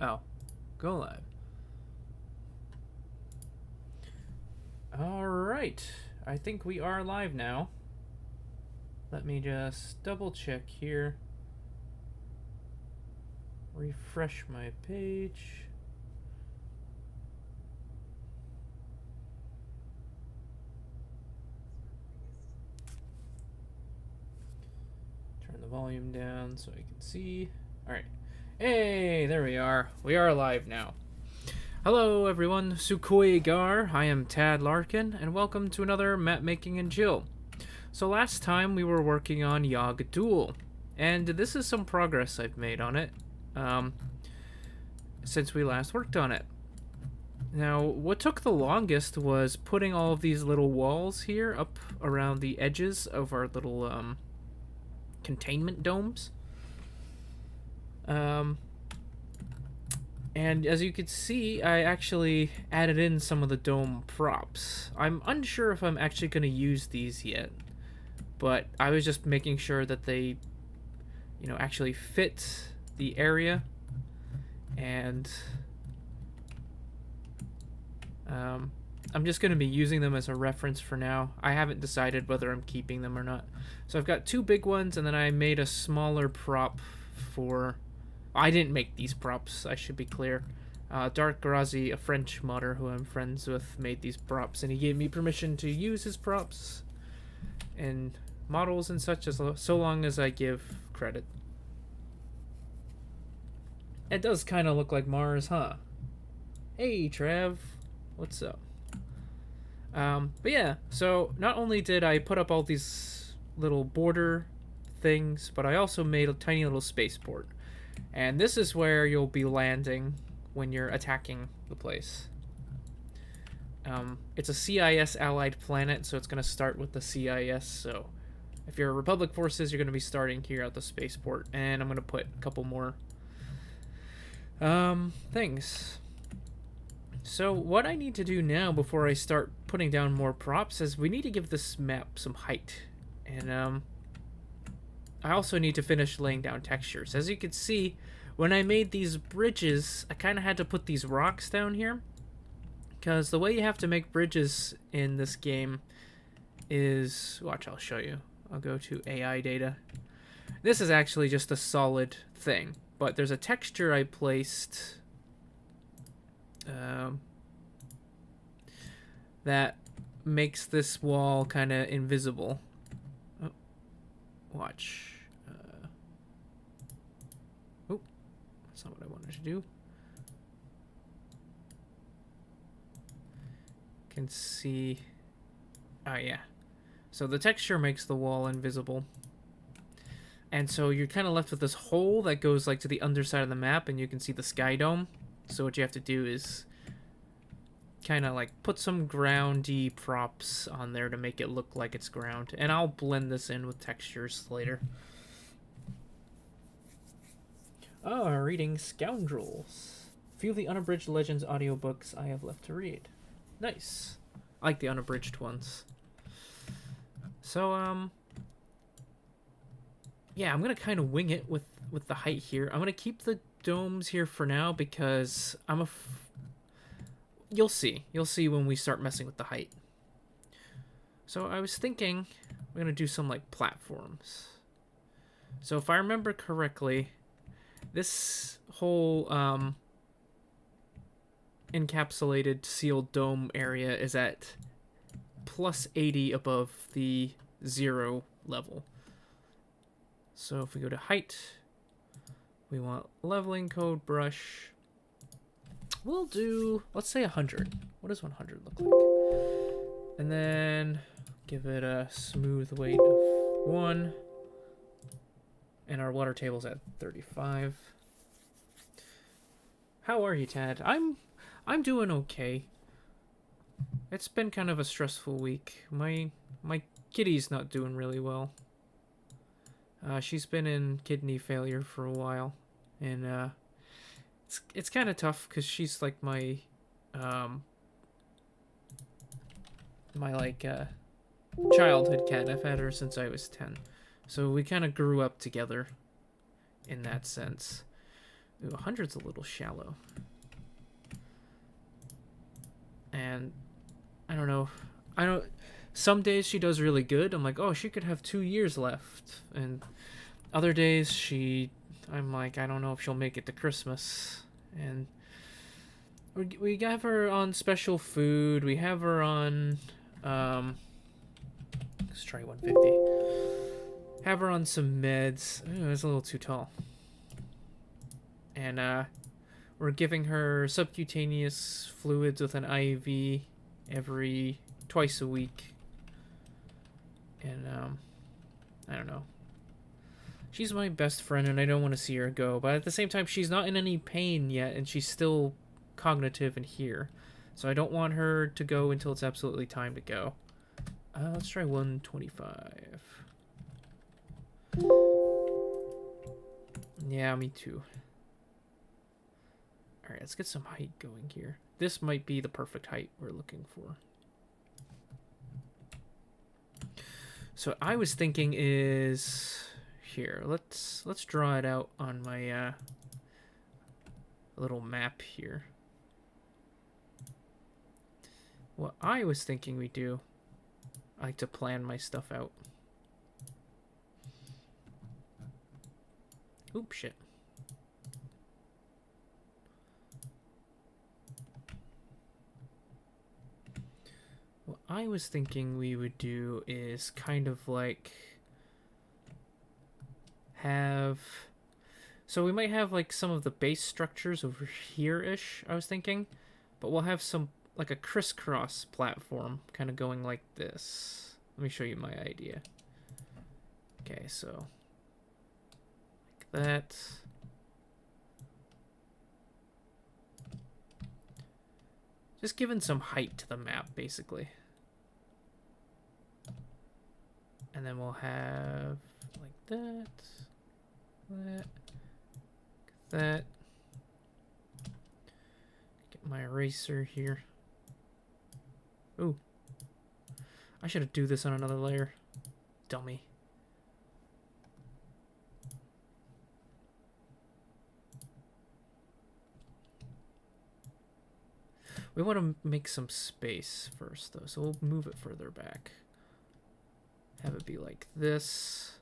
Oh, go live. Alright, I think we are live now. Let me just double check here. Refresh my page. Turn the volume down so I can see. Alright. Hey, there we are. We are live now. Hello everyone, Sukhoi Gar. I am Tad Larkin, and welcome to another Map Making and Chill. So last time we were working on Yag'Dhul, and this is some progress I've made on it since we last worked on it. Now, what took the longest was putting all of these little walls here up around the edges of our little containment domes. And as you can see, I actually added in some of the dome props. I'm unsure if I'm actually going to use these yet, but I was just making sure that they, you know, actually fit the area. And I'm just going to be using them as a reference for now. I haven't decided whether I'm keeping them or not. So I've got two big ones, and then I made a smaller prop for... I didn't make these props, I should be clear. Dark Grazi, a French modder who I'm friends with, made these props, and he gave me permission to use his props and models and such, so long as I give credit. It does kind of look like Mars, huh? Hey, Trav. What's up? But yeah, so not only did I put up all these little border things, but I also made a tiny little spaceport. And this is where you'll be landing when you're attacking the place. It's a CIS allied planet, so it's going to start with the CIS. So if you're Republic forces, you're going to be starting here at the spaceport. And I'm going to put a couple more things. So what I need to do now before I start putting down more props is we need to give this map some height. And I also need to finish laying down textures. As you can see, when I made these bridges, I kind of had to put these rocks down here, because the way you have to make bridges in this game is... Watch, I'll show you. I'll go to AI data. This is actually just a solid thing, but there's a texture I placed that makes this wall kind of invisible. Oh, watch. Oh, that's not what I wanted to do. Can see. Oh yeah. So the texture makes the wall invisible. And so you're kind of left with this hole that goes like to the underside of the map, and you can see the sky dome. So what you have to do is kind of like put some groundy props on there to make it look like it's ground. And I'll blend this in with textures later. Oh, reading Scoundrels. Few of the unabridged Legends audiobooks I have left to read. Nice. I like the unabridged ones. So, yeah, I'm going to kind of wing it with the height here. I'm going to keep the domes here for now because you'll see. You'll see when we start messing with the height. So I was thinking we're going to do some, like, platforms. So if I remember correctly, this whole encapsulated sealed dome area is at plus 80 above the 0 level. So if we go to height, we want leveling code brush. We'll do, let's say 100. What does 100 look like? And then give it a smooth weight of 1. And our water table's at 35. How are you, Tad? I'm doing okay. It's been kind of a stressful week. My kitty's not doing really well. She's been in kidney failure for a while, and it's kind of tough because she's like my childhood cat. I've had her since I was 10, so we kind of grew up together in that sense. Ooh, 100's a little shallow. And I don't know. Some days she does really good. I'm like, oh, she could have 2 years left. And other days I'm like, I don't know if she'll make it to Christmas. And we have her on special food. We have her on, let's try 150. Have her on some meds. Oh, it's a little too tall. And we're giving her subcutaneous fluids with an IV twice a week. And I don't know. She's my best friend and I don't want to see her go, but at the same time she's not in any pain yet and she's still cognitive and here. So I don't want her to go until it's absolutely time to go. Let's try 125. Yeah, me too. Alright, let's get some height going here. This might be the perfect height we're looking for. So what I was thinking is here. Let's draw it out on my little map here. What I was thinking we do, I like to plan my stuff out. Oops, shit. What I was thinking we would do is kind of like so we might have like some of the base structures over here-ish, I was thinking, but we'll have some like a crisscross platform kind of going like this. Let me show you my idea. Okay, so like that. Just giving some height to the map, basically. And then we'll have like that, that. Get my eraser here. Ooh. I should do this on another layer. Dummy. We want to make some space first, though, so we'll move it further back. Have it be like this.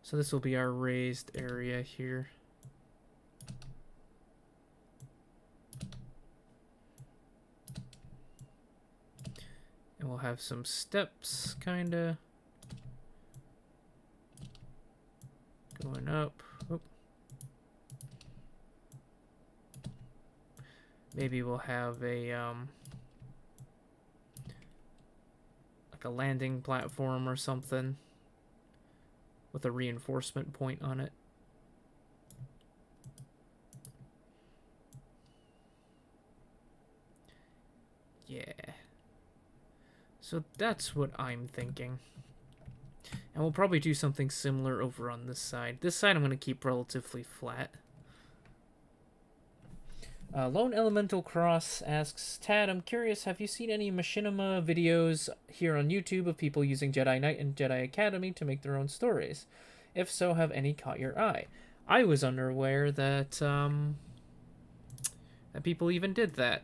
So this will be our raised area here. And we'll have some steps, kinda. Going up. Oop. Maybe we'll have a like a landing platform or something with a reinforcement point on it. Yeah. So that's what I'm thinking. And we'll probably do something similar over on this side. This side I'm going to keep relatively flat. Lone Elemental Cross asks, Tad, I'm curious, have you seen any machinima videos here on YouTube of people using Jedi Knight and Jedi Academy to make their own stories? If so, have any caught your eye? I was unaware that, that people even did that.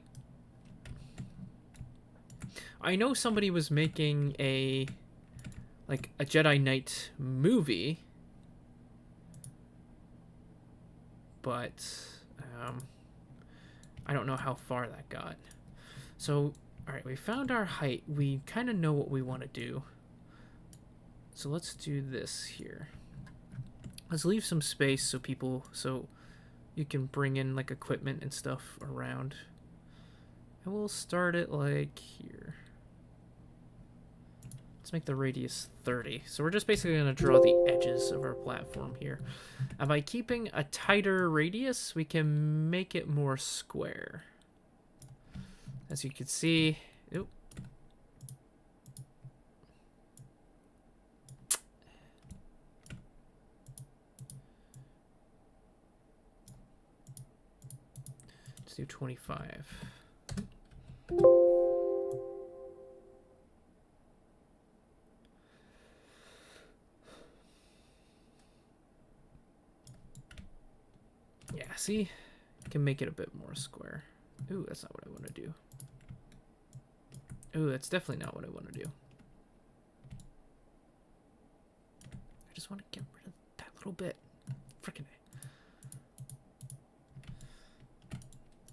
I know somebody was making a Jedi Knight movie, but I don't know how far that got. So, alright, we found our height. We kind of know what we want to do. So let's do this here. Let's leave some space so you can bring in like equipment and stuff around. And we'll start it like here. Let's make the radius 30. So we're just basically going to draw the edges of our platform here. And by keeping a tighter radius, we can make it more square. As you can see, oop. Let's do 25. See? I can make it a bit more square. Ooh, that's not what I want to do. Ooh, that's definitely not what I want to do. I just want to get rid of that little bit. Frickin' A.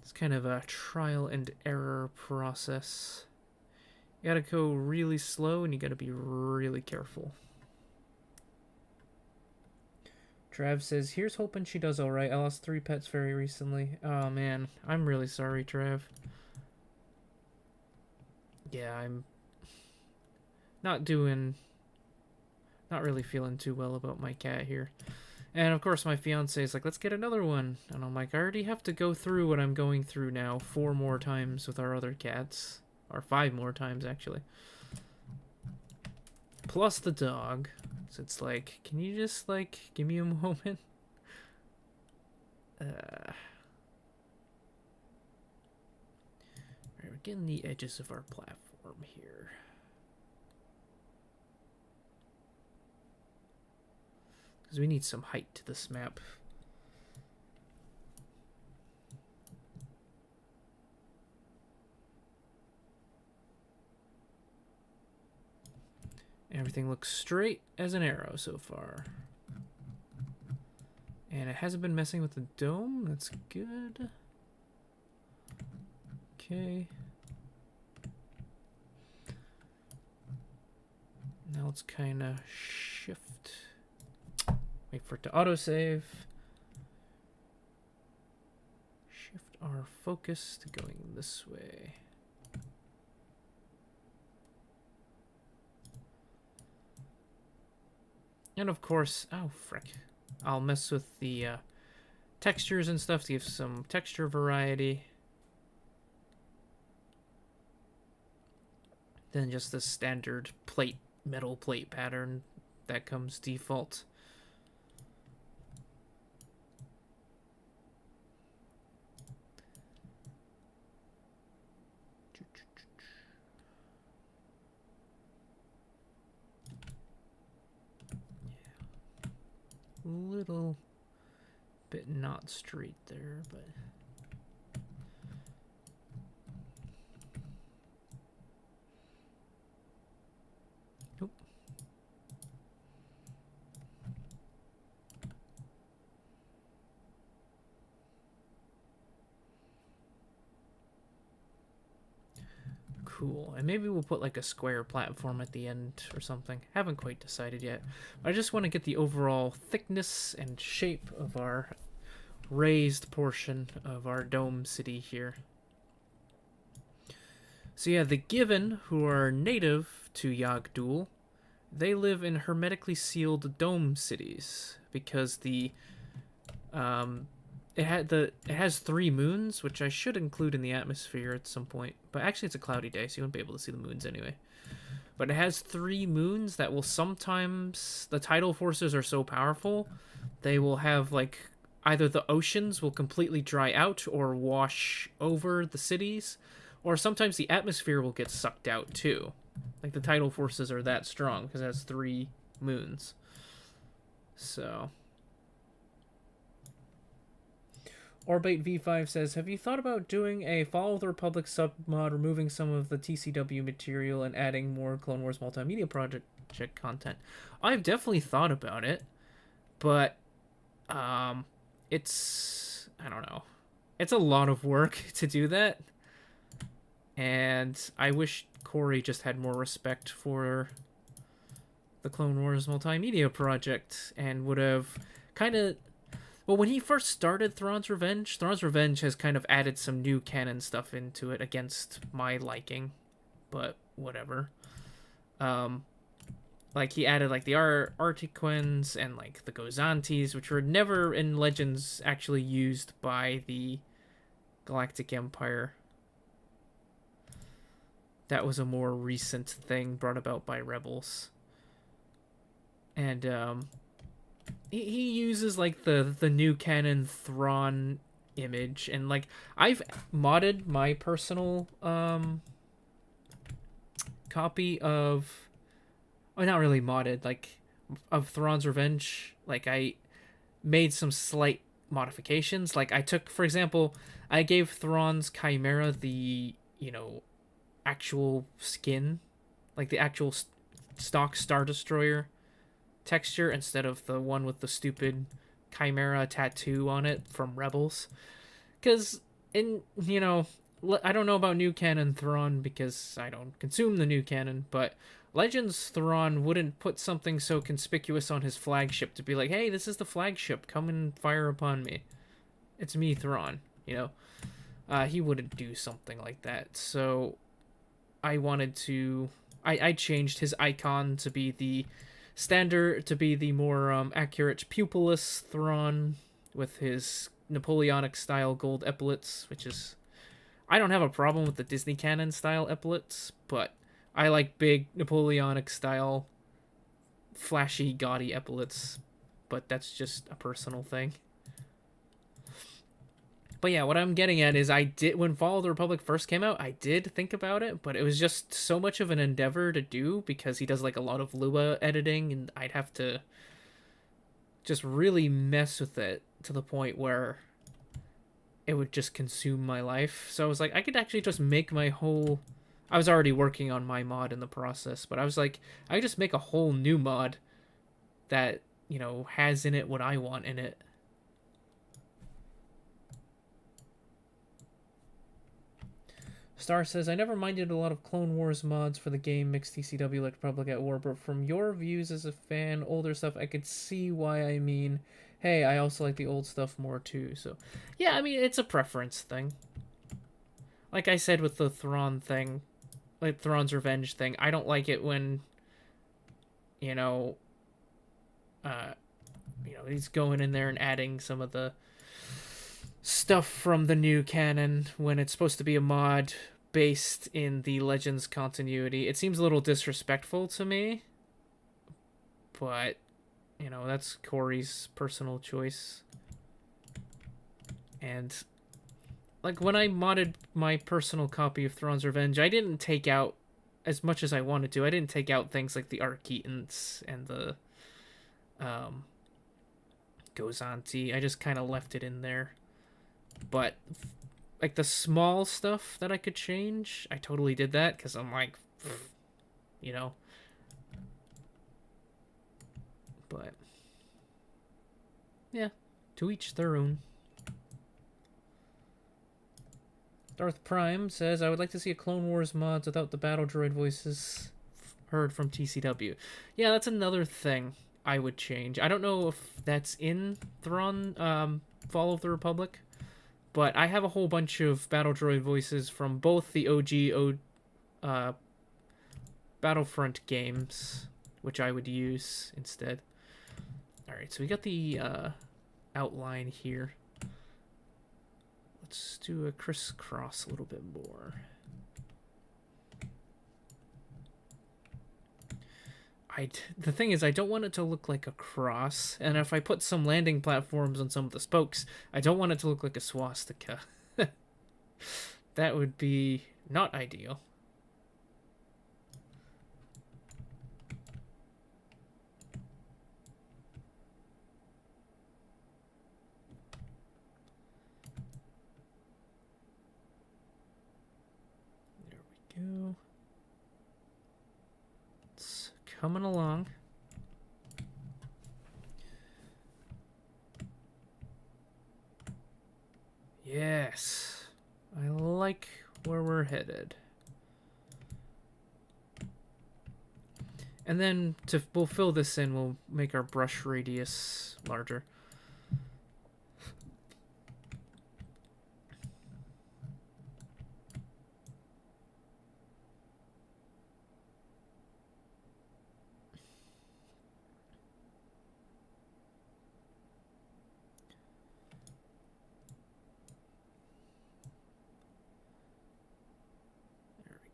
It's kind of a trial and error process. You gotta go really slow and you gotta be really careful. Trav says, here's hoping she does alright. I lost 3 pets very recently. Oh man, I'm really sorry, Trav. Yeah, I'm not really feeling too well about my cat here. And of course my fiance is like, let's get another one. And I'm like, I already have to go through what I'm going through now 4 more times with our other cats. Or 5 more times, actually. Plus the dog. So it's like, can you just, like, give me a moment? Alright, we're getting the edges of our platform here. Because we need some height to this map. Everything looks straight as an arrow so far. And it hasn't been messing with the dome. That's good. Okay. Now let's kind of shift. Wait for it to autosave. Shift our focus to going this way. And of course, oh frick, I'll mess with the textures and stuff to give some texture variety. Then just the standard plate, metal plate pattern that comes default. Little bit not straight there, but nope. Cool. And maybe we'll put like a square platform at the end or something. Haven't quite decided yet. I just want to get the overall thickness and shape of our raised portion of our dome city here. So yeah, the Given, who are native to Yag'Dhul, they live in hermetically sealed dome cities because the it has 3 moons, which I should include in the atmosphere at some point. But actually, it's a cloudy day, so you won't be able to see the moons anyway. But it has 3 moons that will sometimes... The tidal forces are so powerful, they will have, like... Either the oceans will completely dry out or wash over the cities, or sometimes the atmosphere will get sucked out, too. Like, the tidal forces are that strong, because it has 3 moons. So... Orbate V5 says, have you thought about doing a Fall of the Republic submod, removing some of the TCW material and adding more Clone Wars multimedia project content? I've definitely thought about it, but it's, I don't know. It's a lot of work to do that, and I wish Corey just had more respect for the Clone Wars multimedia project and would have kind of... Well, when he first started Thrawn's Revenge has kind of added some new canon stuff into it against my liking, but whatever. Like, he added, like, the Artiquins and, like, the Gozantis, which were never in Legends actually used by the Galactic Empire. That was a more recent thing brought about by Rebels. And, he uses, like, the new canon Thrawn image, and, like, I've modded my personal copy of... Well, not really modded, like, of Thrawn's Revenge. Like, I made some slight modifications. Like I took, for example, I gave Thrawn's Chimera the, actual skin, like the actual stock Star Destroyer texture instead of the one with the stupid Chimera tattoo on it from Rebels. Because, I don't know about new canon Thrawn because I don't consume the new canon, but Legends Thrawn wouldn't put something so conspicuous on his flagship to be like, hey, this is the flagship, come and fire upon me. It's me, Thrawn, he wouldn't do something like that. So I wanted to... I changed his icon to be the standard, to be the more accurate pupilless Thrawn with his Napoleonic-style gold epaulets, which is... I don't have a problem with the Disney canon-style epaulets, but I like big Napoleonic-style, flashy, gaudy epaulets, but that's just a personal thing. But yeah, what I'm getting at is when Fall of the Republic first came out, I did think about it, but it was just so much of an endeavor to do because he does like a lot of Lua editing, and I'd have to just really mess with it to the point where it would just consume my life. So I was like, I could actually just make my whole... I was already working on my mod in the process, but I was like, I could just make a whole new mod that, has in it what I want in it. Star says, I never minded a lot of Clone Wars mods for the game, mixed TCW like Republic at War, but from your views as a fan, older stuff, I could see why. I mean, hey, I also like the old stuff more too. So, yeah, I mean, it's a preference thing. Like I said with the Thrawn thing, like Thrawn's Revenge thing, I don't like it when, he's going in there and adding some of the stuff from the new canon when it's supposed to be a mod based in the Legends continuity. It seems a little disrespectful to me, but that's Corey's personal choice. And like when I modded my personal copy of Thrawn's Revenge, I didn't take out as much as I wanted to. I didn't take out things like the Arquitans and the Gozanti. I just kind of left it in there. But like the small stuff that I could change, I totally did that because I'm like, But yeah, to each their own. Darth Prime says, I would like to see a Clone Wars mods without the battle droid voices heard from TCW. Yeah, that's another thing I would change. I don't know if that's in Thrawn, Fall of the Republic, but I have a whole bunch of battle droid voices from both the OG Battlefront games, which I would use instead. Alright, so we got the outline here. Let's do a crisscross a little bit more. The thing is, I don't want it to look like a cross, and if I put some landing platforms on some of the spokes, I don't want it to look like a swastika. That would be not ideal. There we go. It's coming along. Yes, I like where we're headed. And then we'll fill this in, we'll make our brush radius larger.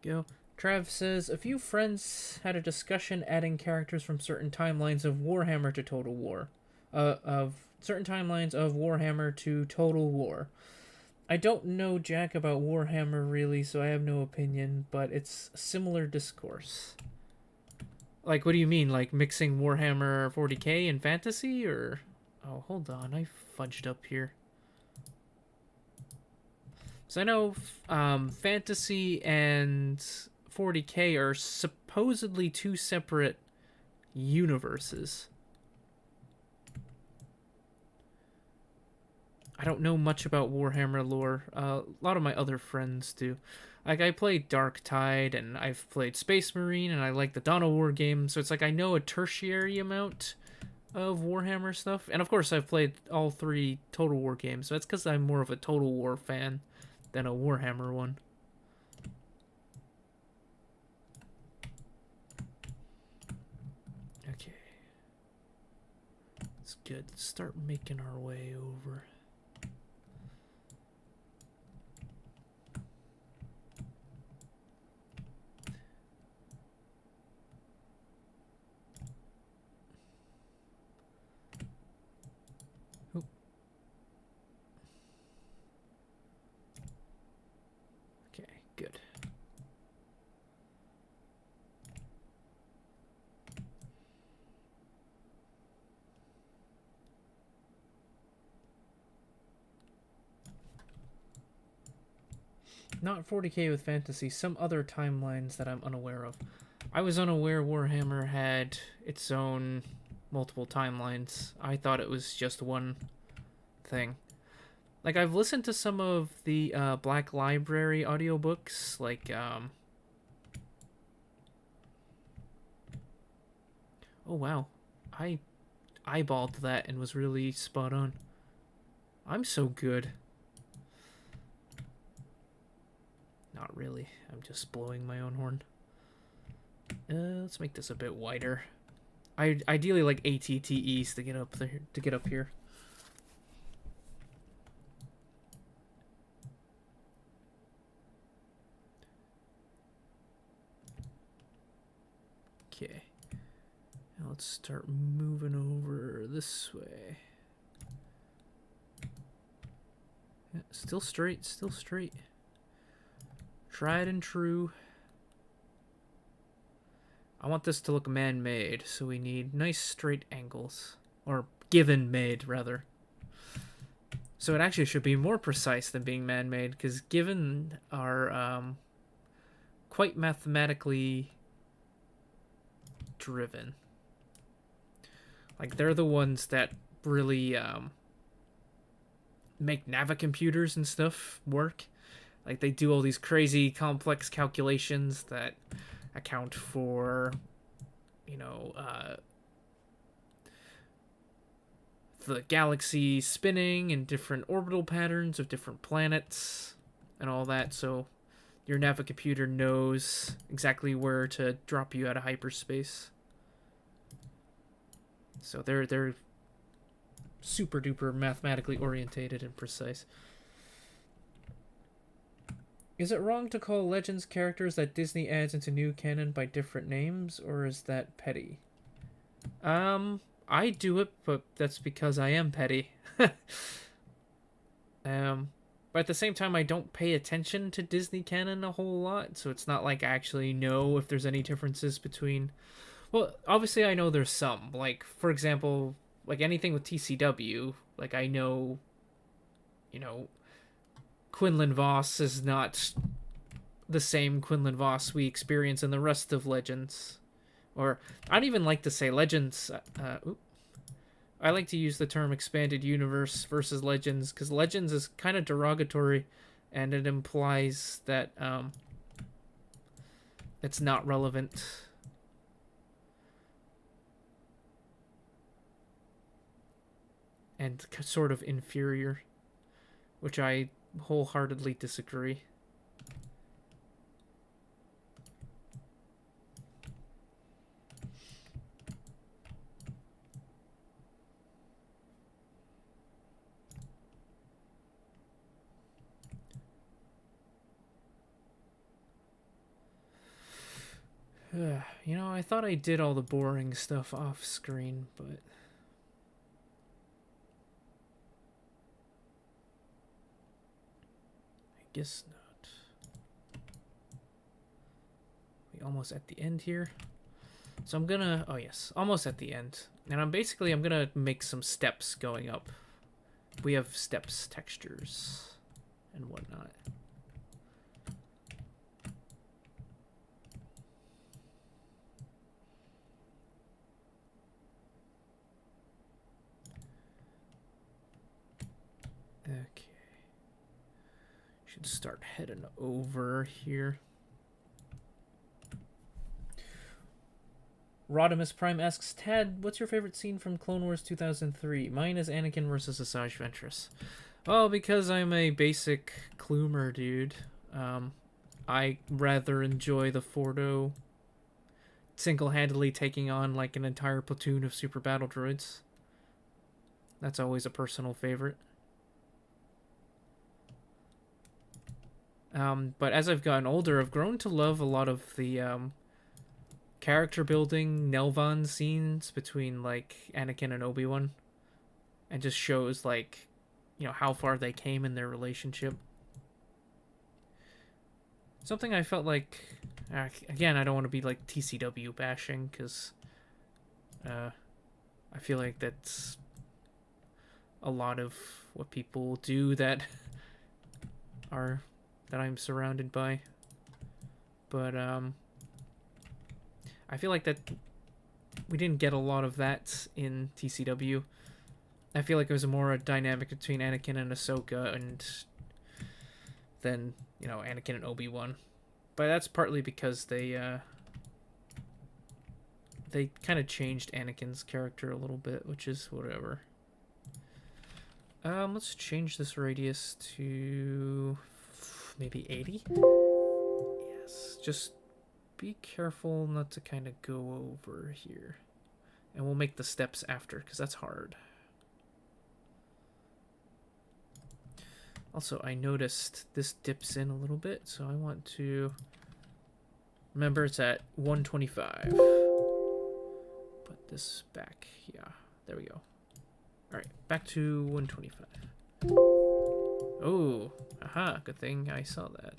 Go. Trav says, a few friends had a discussion adding characters from certain timelines of Warhammer to Total War. Of certain timelines of Warhammer to Total War. I don't know jack about Warhammer really, so I have no opinion, but it's a similar discourse. Like, what do you mean? Like mixing Warhammer 40k and fantasy, or? Oh, hold on. I fudged up here. So I know Fantasy and 40K are supposedly two separate universes. I don't know much about Warhammer lore. A lot of my other friends do. Like, I played Dark Tide, and I've played Space Marine, and I like the Dawn of War game, so it's like I know a tertiary amount of Warhammer stuff. And of course, I've played all 3 Total War games, so that's because I'm more of a Total War fan than a Warhammer one. Okay. It's good. Start making our way over. Good. Not 40K with Fantasy, some other timelines that I'm unaware of. I was unaware Warhammer had its own multiple timelines. I thought it was just one thing. Like, I've listened to some of the Black Library audiobooks, like, oh wow, I eyeballed that and was really spot on. I'm so good. Not really, I'm just blowing my own horn. Let's make this a bit wider. I ideally like ATTEs to get up there, to get up here. Okay. Now let's start moving over this way. Yeah, still straight, still straight. Tried and true. I want this to look man-made, so we need nice straight angles. Or given-made, rather. So it actually should be more precise than being man-made, because given are quite mathematically driven. Like, they're the ones that really make navicomputers and stuff work. Like, they do all these crazy complex calculations that account for, you know, the galaxy spinning and different orbital patterns of different planets and all that. So your navicomputer knows exactly where to drop you out of hyperspace. So they're super duper mathematically orientated and precise. Is it wrong to call Legends characters that Disney adds into new canon by different names, or is that petty? I do it, but that's because I am petty. But at the same time, I don't pay attention to Disney canon a whole lot, so it's not like I actually know if there's any differences between... Well, obviously I know there's some. Like, for example, like anything with TCW, like I know, you know, Quinlan Voss is not the same Quinlan Voss we experience in the rest of Legends. Or, I don't even like to say Legends. I like to use the term expanded universe versus Legends, because Legends is kind of derogatory, and it implies that it's not relevant. And sort of inferior, which I wholeheartedly disagree. You know, I thought I did all the boring stuff off screen, but... I guess not. We almost at the end here. So I'm gonna, oh yes, almost at the end. And I'm gonna make some steps going up. We have steps, textures, and whatnot. Okay. Should start heading over here. Rodimus Prime asks, Tad, what's your favorite scene from Clone Wars 2003? Mine is Anakin versus Asajj Ventress. Oh, because I'm a basic Clumer dude. I rather enjoy the Fordo single-handedly taking on like an entire platoon of super battle droids. That's always a personal favorite. But as I've gotten older, I've grown to love a lot of the character building Nelvon scenes between like Anakin and Obi-Wan, and just shows like, you know, how far they came in their relationship. Something I felt like, again, I don't want to be like TCW bashing, because I feel like that's a lot of what people do that I'm surrounded by. But I feel like that we didn't get a lot of that in TCW. I feel like it was more a dynamic between Anakin and Ahsoka, and then, you know, Anakin and Obi-Wan. But that's partly because they kind of changed Anakin's character a little bit, which is whatever. Let's change this radius to maybe 80. Yes, just be careful not to kind of go over here. And we'll make the steps after, because that's hard. Also, I noticed this dips in a little bit, so I want to... Remember, it's at 125. Put this back. Yeah, there we go. Alright, back to 125. Oh, aha, good thing I saw that.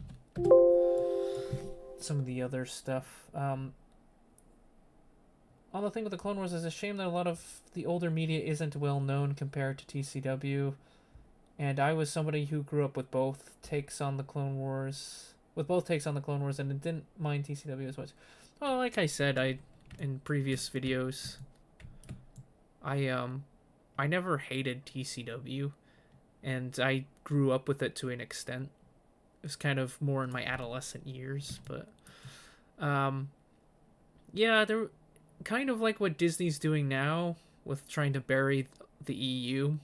Some of the other stuff. On the thing with the Clone Wars, it's a shame that a lot of the older media isn't well known compared to TCW. And I was somebody who grew up with both takes on the Clone Wars, and didn't mind TCW as much. Well, like I said, in previous videos, I never hated TCW, and I grew up with it to an extent. It was kind of more in my adolescent years, but yeah, they're kind of like what Disney's doing now with trying to bury the EU.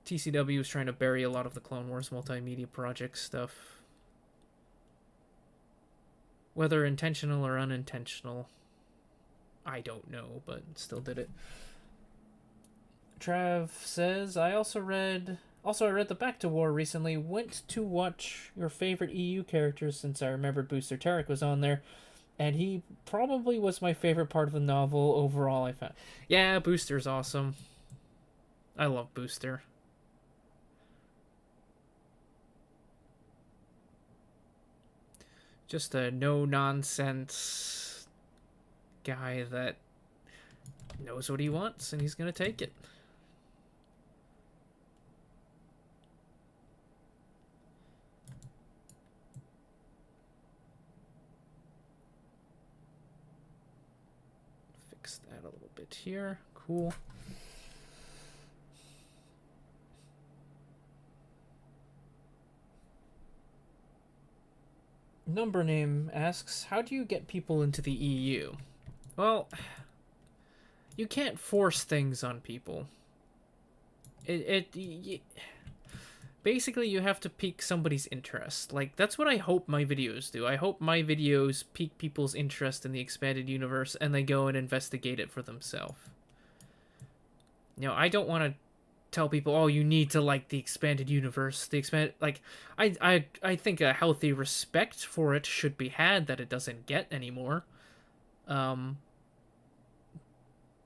TCW was trying to bury a lot of the Clone Wars multimedia project stuff. Whether intentional or unintentional, I don't know, but still did it. Trav says, I read the Back to War recently. Went to watch your favorite EU characters since I remembered Booster Tarek was on there. And he probably was my favorite part of the novel overall, I found. Yeah, Booster's awesome. I love Booster. Just a no-nonsense guy that knows what he wants, and he's gonna take it. Fix that a little bit here. Cool. Number Name asks, how do you get people into the EU? Well, you can't force things on people. Basically, you have to pique somebody's interest. Like, that's what I hope my videos do. I hope my videos pique people's interest in the expanded universe, and they go and investigate it for themselves. You know, I don't want to tell people, oh, you need to like the expanded universe. I think a healthy respect for it should be had that it doesn't get anymore. But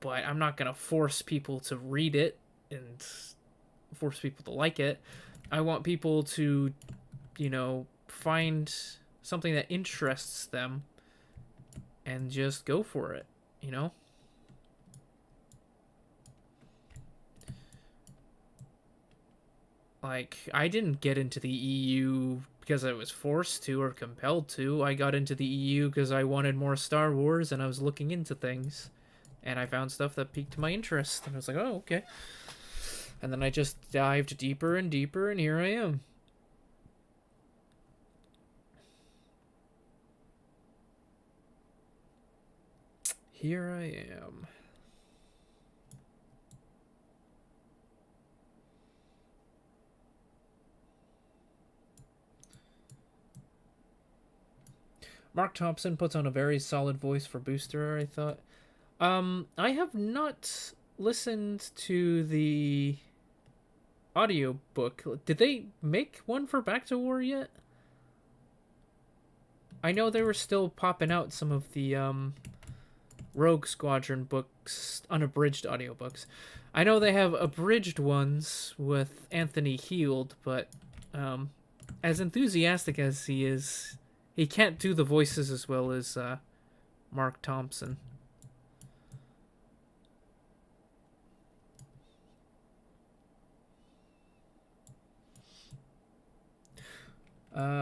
I'm not gonna force people to read it and force people to like it. I want people to, you know, find something that interests them and just go for it, you know? Like, I didn't get into the EU because I was forced to or compelled to. I got into the EU because I wanted more Star Wars and I was looking into things. And I found stuff that piqued my interest. And I was like, oh, okay. And then I just dived deeper and deeper, and here I am. Here I am. Mark Thompson puts on a very solid voice for Booster, I thought. I have not listened to the audiobook. Did they make one for Back to War yet? I know they were still popping out some of the Rogue Squadron books, unabridged audiobooks. I know they have abridged ones with Anthony Heald, but as enthusiastic as he is, he can't do the voices as well as Mark Thompson.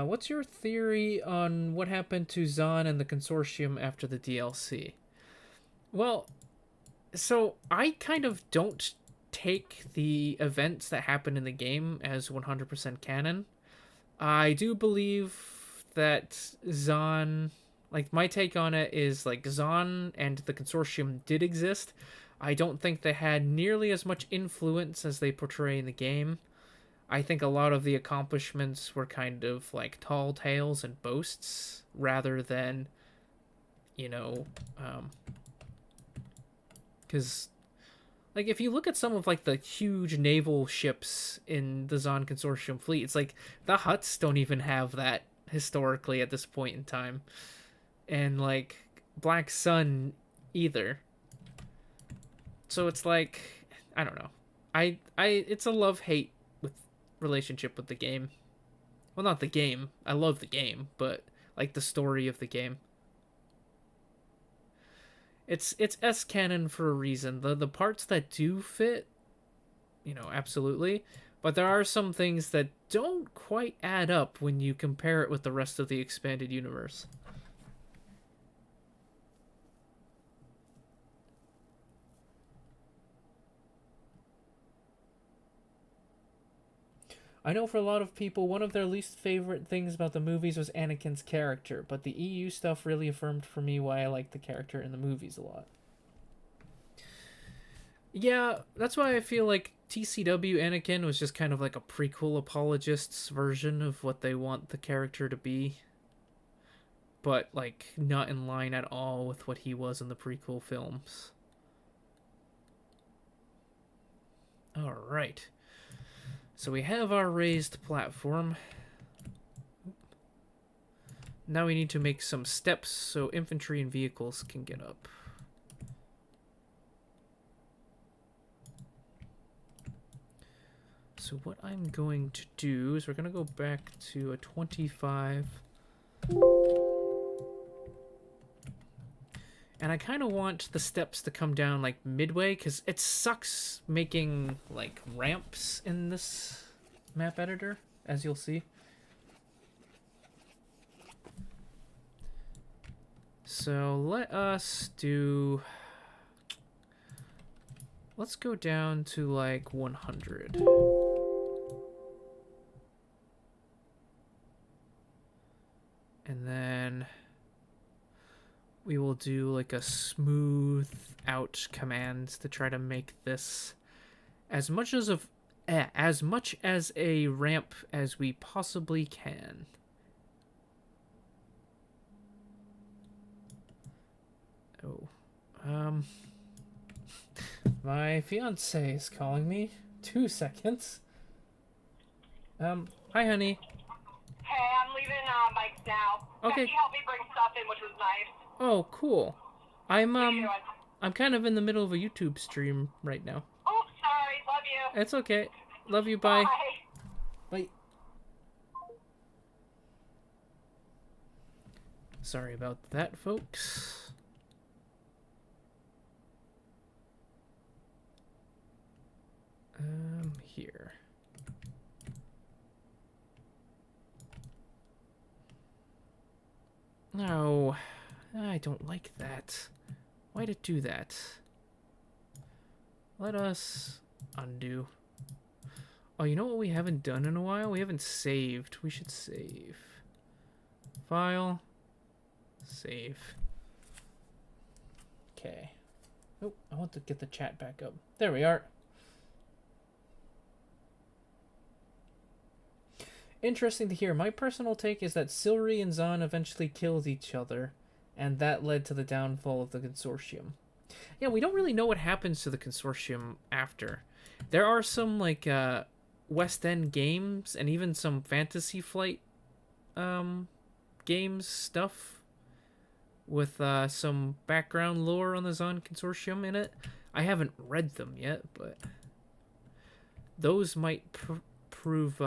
What's your theory on what happened to Zahn and the Consortium after the DLC? Well, so I kind of don't take the events that happen in the game as 100% canon. I do believe that Zahn, like, my take on it is, like, Zahn and the Consortium did exist. I don't think they had nearly as much influence as they portray in the game. I think a lot of the accomplishments were kind of like tall tales and boasts rather than, you know, because like if you look at some of like the huge naval ships in the Zahn Consortium fleet, it's like the Hutts don't even have that historically at this point in time, and like Black Sun either. So it's like, I don't know, I it's a love-hate relationship with the game. Well, not the game. I love the game, but like the story of the game. It's S canon for a reason. The parts that do fit, you know, absolutely. But there are some things that don't quite add up when you compare it with the rest of the expanded universe. I know for a lot of people, one of their least favorite things about the movies was Anakin's character, but the EU stuff really affirmed for me why I liked the character in the movies a lot. Yeah, that's why I feel like TCW Anakin was just kind of like a prequel apologists version of what they want the character to be, but like not in line at all with what he was in the prequel films. All right. So we have our raised platform. Now we need to make some steps so infantry and vehicles can get up. So what I'm going to do is we're going to go back to a 25. And I kind of want the steps to come down like midway, because it sucks making like ramps in this map editor, as you'll see. So let us do... Let's go down to like 100. And then we will do like a smooth out command to try to make this as much as a ramp as we possibly can. Oh, my fiance is calling me. 2 seconds. Hi, honey. Hey, I'm leaving Mike's now. Okay. Becky helped me bring stuff in, which was nice. Oh, cool. I'm What are you doing? I'm kind of in the middle of a YouTube stream right now. Oh, sorry. Love you. It's okay. Love you. Bye. Bye. Bye. Sorry about that, folks. Here. No, I don't like that. Why'd it do that? Let us undo. Oh, you know what we haven't done in a while? We haven't saved. We should save. File. Save. Okay. Oh, I want to get the chat back up. There we are. Interesting to hear. My personal take is that Silri and Zahn eventually killed each other, and that led to the downfall of the consortium. Yeah, we don't really know what happens to the consortium after. There are some, like, West End games, and even some Fantasy Flight, games stuff, with, some background lore on the Zahn consortium in it. I haven't read them yet, but those might prove,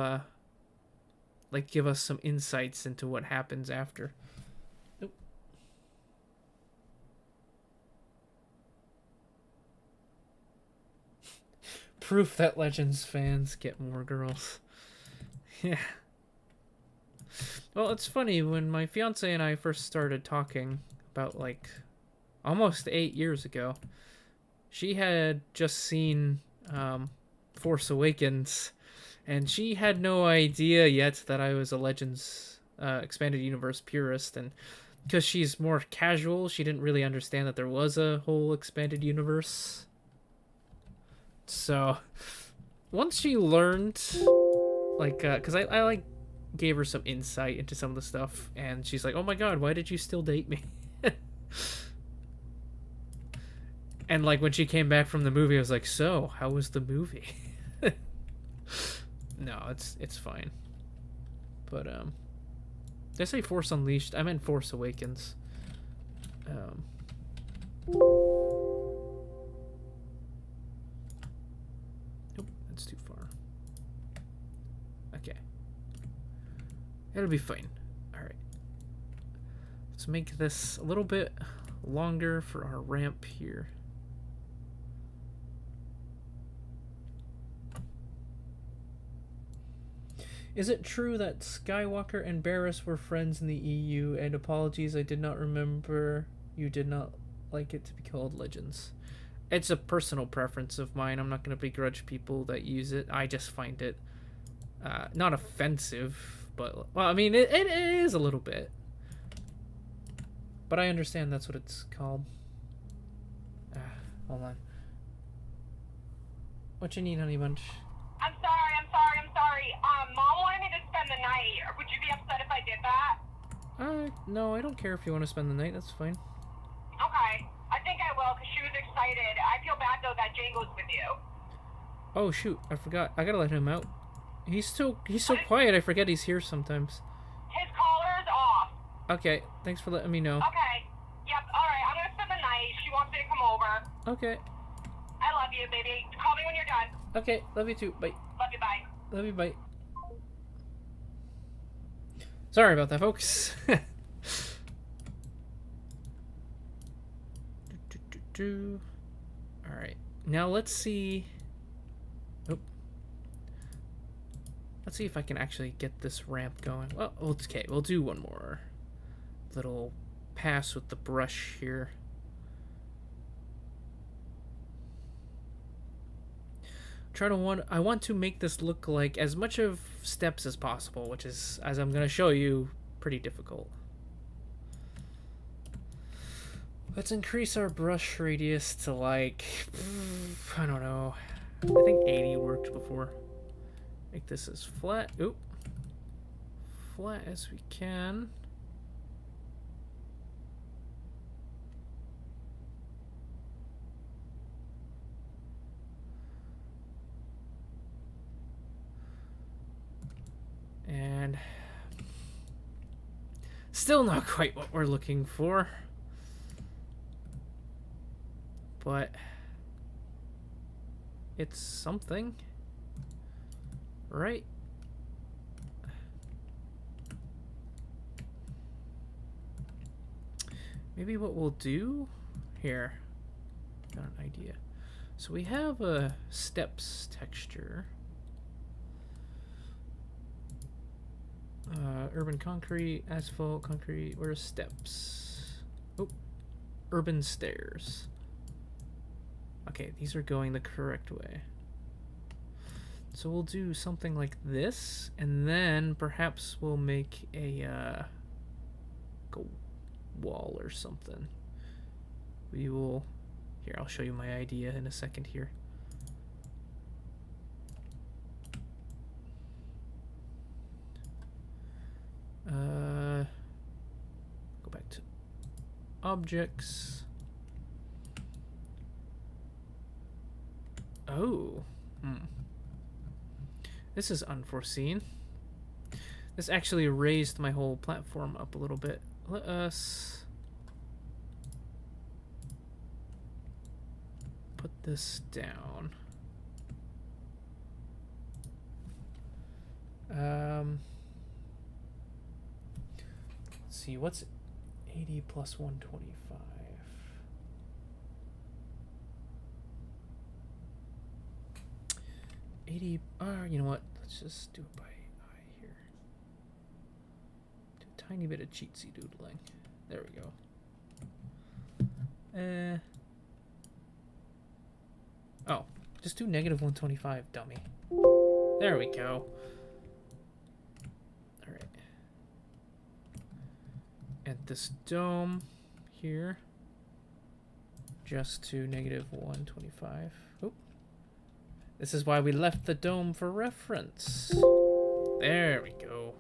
like, give us some insights into what happens after. Nope. Proof that Legends fans get more girls. Yeah. Well, it's funny, when my fiance and I first started talking about, like, almost 8 years ago, she had just seen Force Awakens, and she had no idea yet that I was a Legends expanded universe purist, and because she's more casual, she didn't really understand that there was a whole expanded universe. So once she learned, like, because I like gave her some insight into some of the stuff, and she's like, oh my god, why did you still date me? And, like, when she came back from the movie, I was like, so how was the movie? No, it's fine. But, did I say Force Unleashed? I meant Force Awakens. Nope, that's too far. Okay. It'll be fine. Alright. Let's make this a little bit longer for our ramp here. Is it true that Skywalker and Barriss were friends in the EU? And apologies, I did not remember you did not like it to be called Legends. It's a personal preference of mine. I'm not going to begrudge people that use it. I just find it not offensive, but, well, I mean, it is a little bit. But I understand that's what it's called. Hold on. What you need, honey bunch? I'm sorry. Mom wanted me to spend the night. Would you be upset if I did that? No, I don't care if you want to spend the night. That's fine. Okay. I think I will, because she was excited. I feel bad, though, that Django's with you. Oh, shoot. I forgot. I gotta let him out. He's so quiet, I forget he's here sometimes. His collar's off. Okay, thanks for letting me know. Okay. Yep, alright. I'm gonna spend the night. She wants me to come over. Okay. I love you, baby. Call me when you're done. Okay, love you too. Bye. Love you, bye. Love you, bye. Sorry about that, folks. Alright, now let's see. Oh. Let's see if I can actually get this ramp going. Well, okay, we'll do one more little pass with the brush here. I want to make this look like as much of steps as possible, which is, as I'm going to show you, pretty difficult. Let's increase our brush radius to, like, I don't know. I think 80 worked before. Make this as flat. Oop. Flat as we can. And still not quite what we're looking for. But it's something, right? Maybe what we'll do here. Got an idea. So we have a steps texture. Urban concrete, asphalt, concrete. Where's steps? Oh, urban stairs. Okay, these are going the correct way. So we'll do something like this, and then perhaps we'll make a wall or something. We will. Here, I'll show you my idea in a second here. Go back to objects. Oh. This is unforeseen. This actually raised my whole platform up a little bit. Let us put this down. Let's see, what's 80 plus 125? 80, you know what? Let's just do it by eye here. Do a tiny bit of cheatsy doodling. There we go. Oh, just do negative 125, dummy. There we go. Alright. Add this dome here. Just to negative 125. Oh. This is why we left the dome for reference. There we go.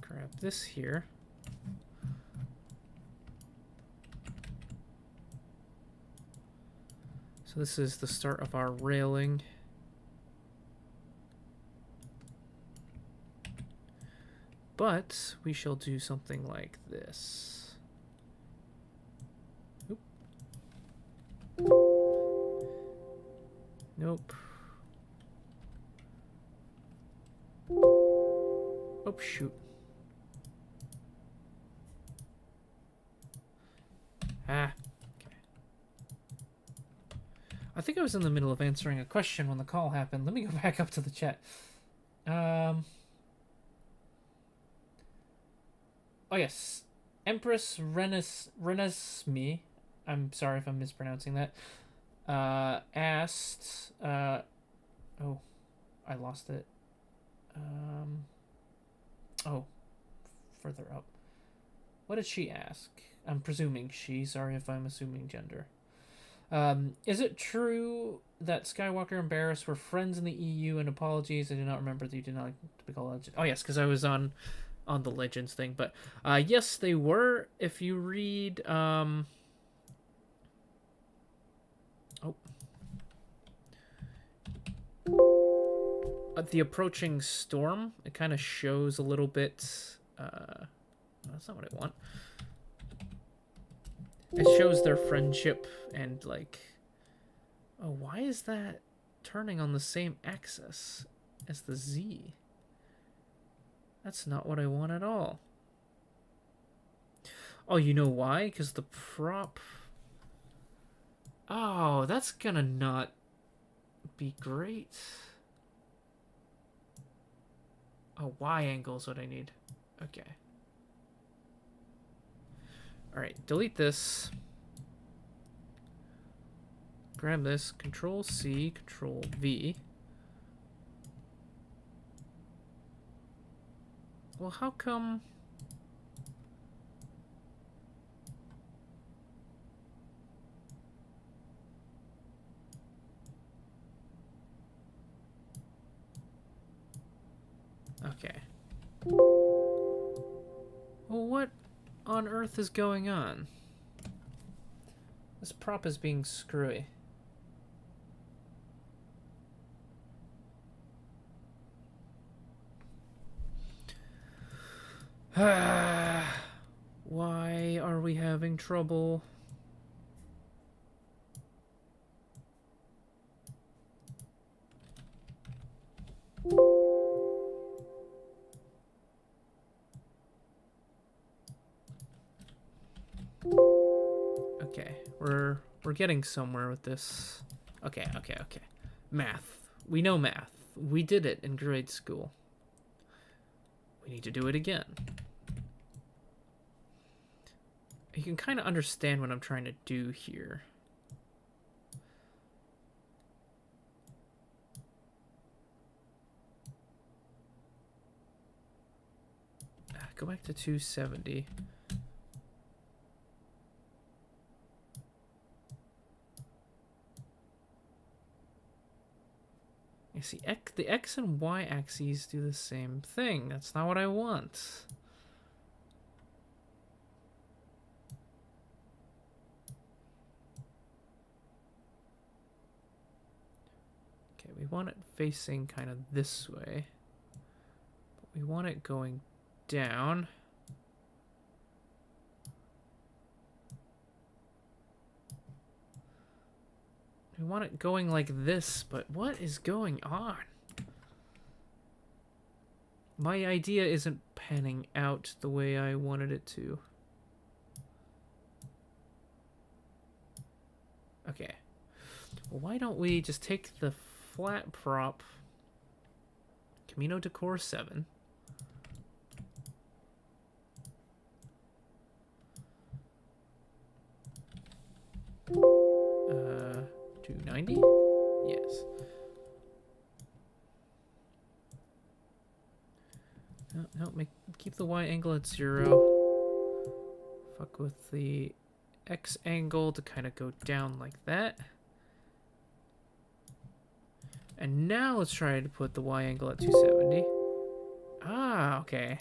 Grab this here. So this is the start of our railing. But we shall do something like this. Oop. Nope. Oh, shoot. Ah. Okay. I think I was in the middle of answering a question when the call happened. Let me go back up to the chat. Oh, yes. Empress Renesmee, I'm sorry if I'm mispronouncing that, asked, oh, I lost it. Oh, further up. What did she ask? I'm presuming she, sorry if I'm assuming gender. Is it true that Skywalker and Barriss were friends in the EU, and apologies, I do not remember that you did not like to be called legend. Oh, yes, because I was on the Legends thing, but yes, they were. If you read the approaching storm, it kind of shows a little bit that's not what I want. It shows their friendship and like, oh, why is that turning on the same axis as the Z? That's not what I want at all. Oh, you know why? Because the prop... Oh, that's gonna not be great. Oh, Y angle is what I need. Okay. Alright, delete this. Grab this. Control C, Control V. Well, how come... Okay. Well, what on earth is going on? This prop is being screwy. Why are we having trouble? We're getting somewhere with this. Okay. Math. We know math. We did it in grade school. We need to do it again. You can kind of understand what I'm trying to do here. Go back to 270. You see, the X and Y axes do the same thing. That's not what I want. Okay, we want it facing kind of this way. But we want it going down. We want it going like this, but what is going on? My idea isn't panning out the way I wanted it to. Okay. Well, why don't we just take the flat prop, Camino Decor 7. 290? Yes. No, keep the Y angle at 0. Fuck with the X angle to kind of go down like that. And now let's try to put the Y angle at 270. Ah, okay.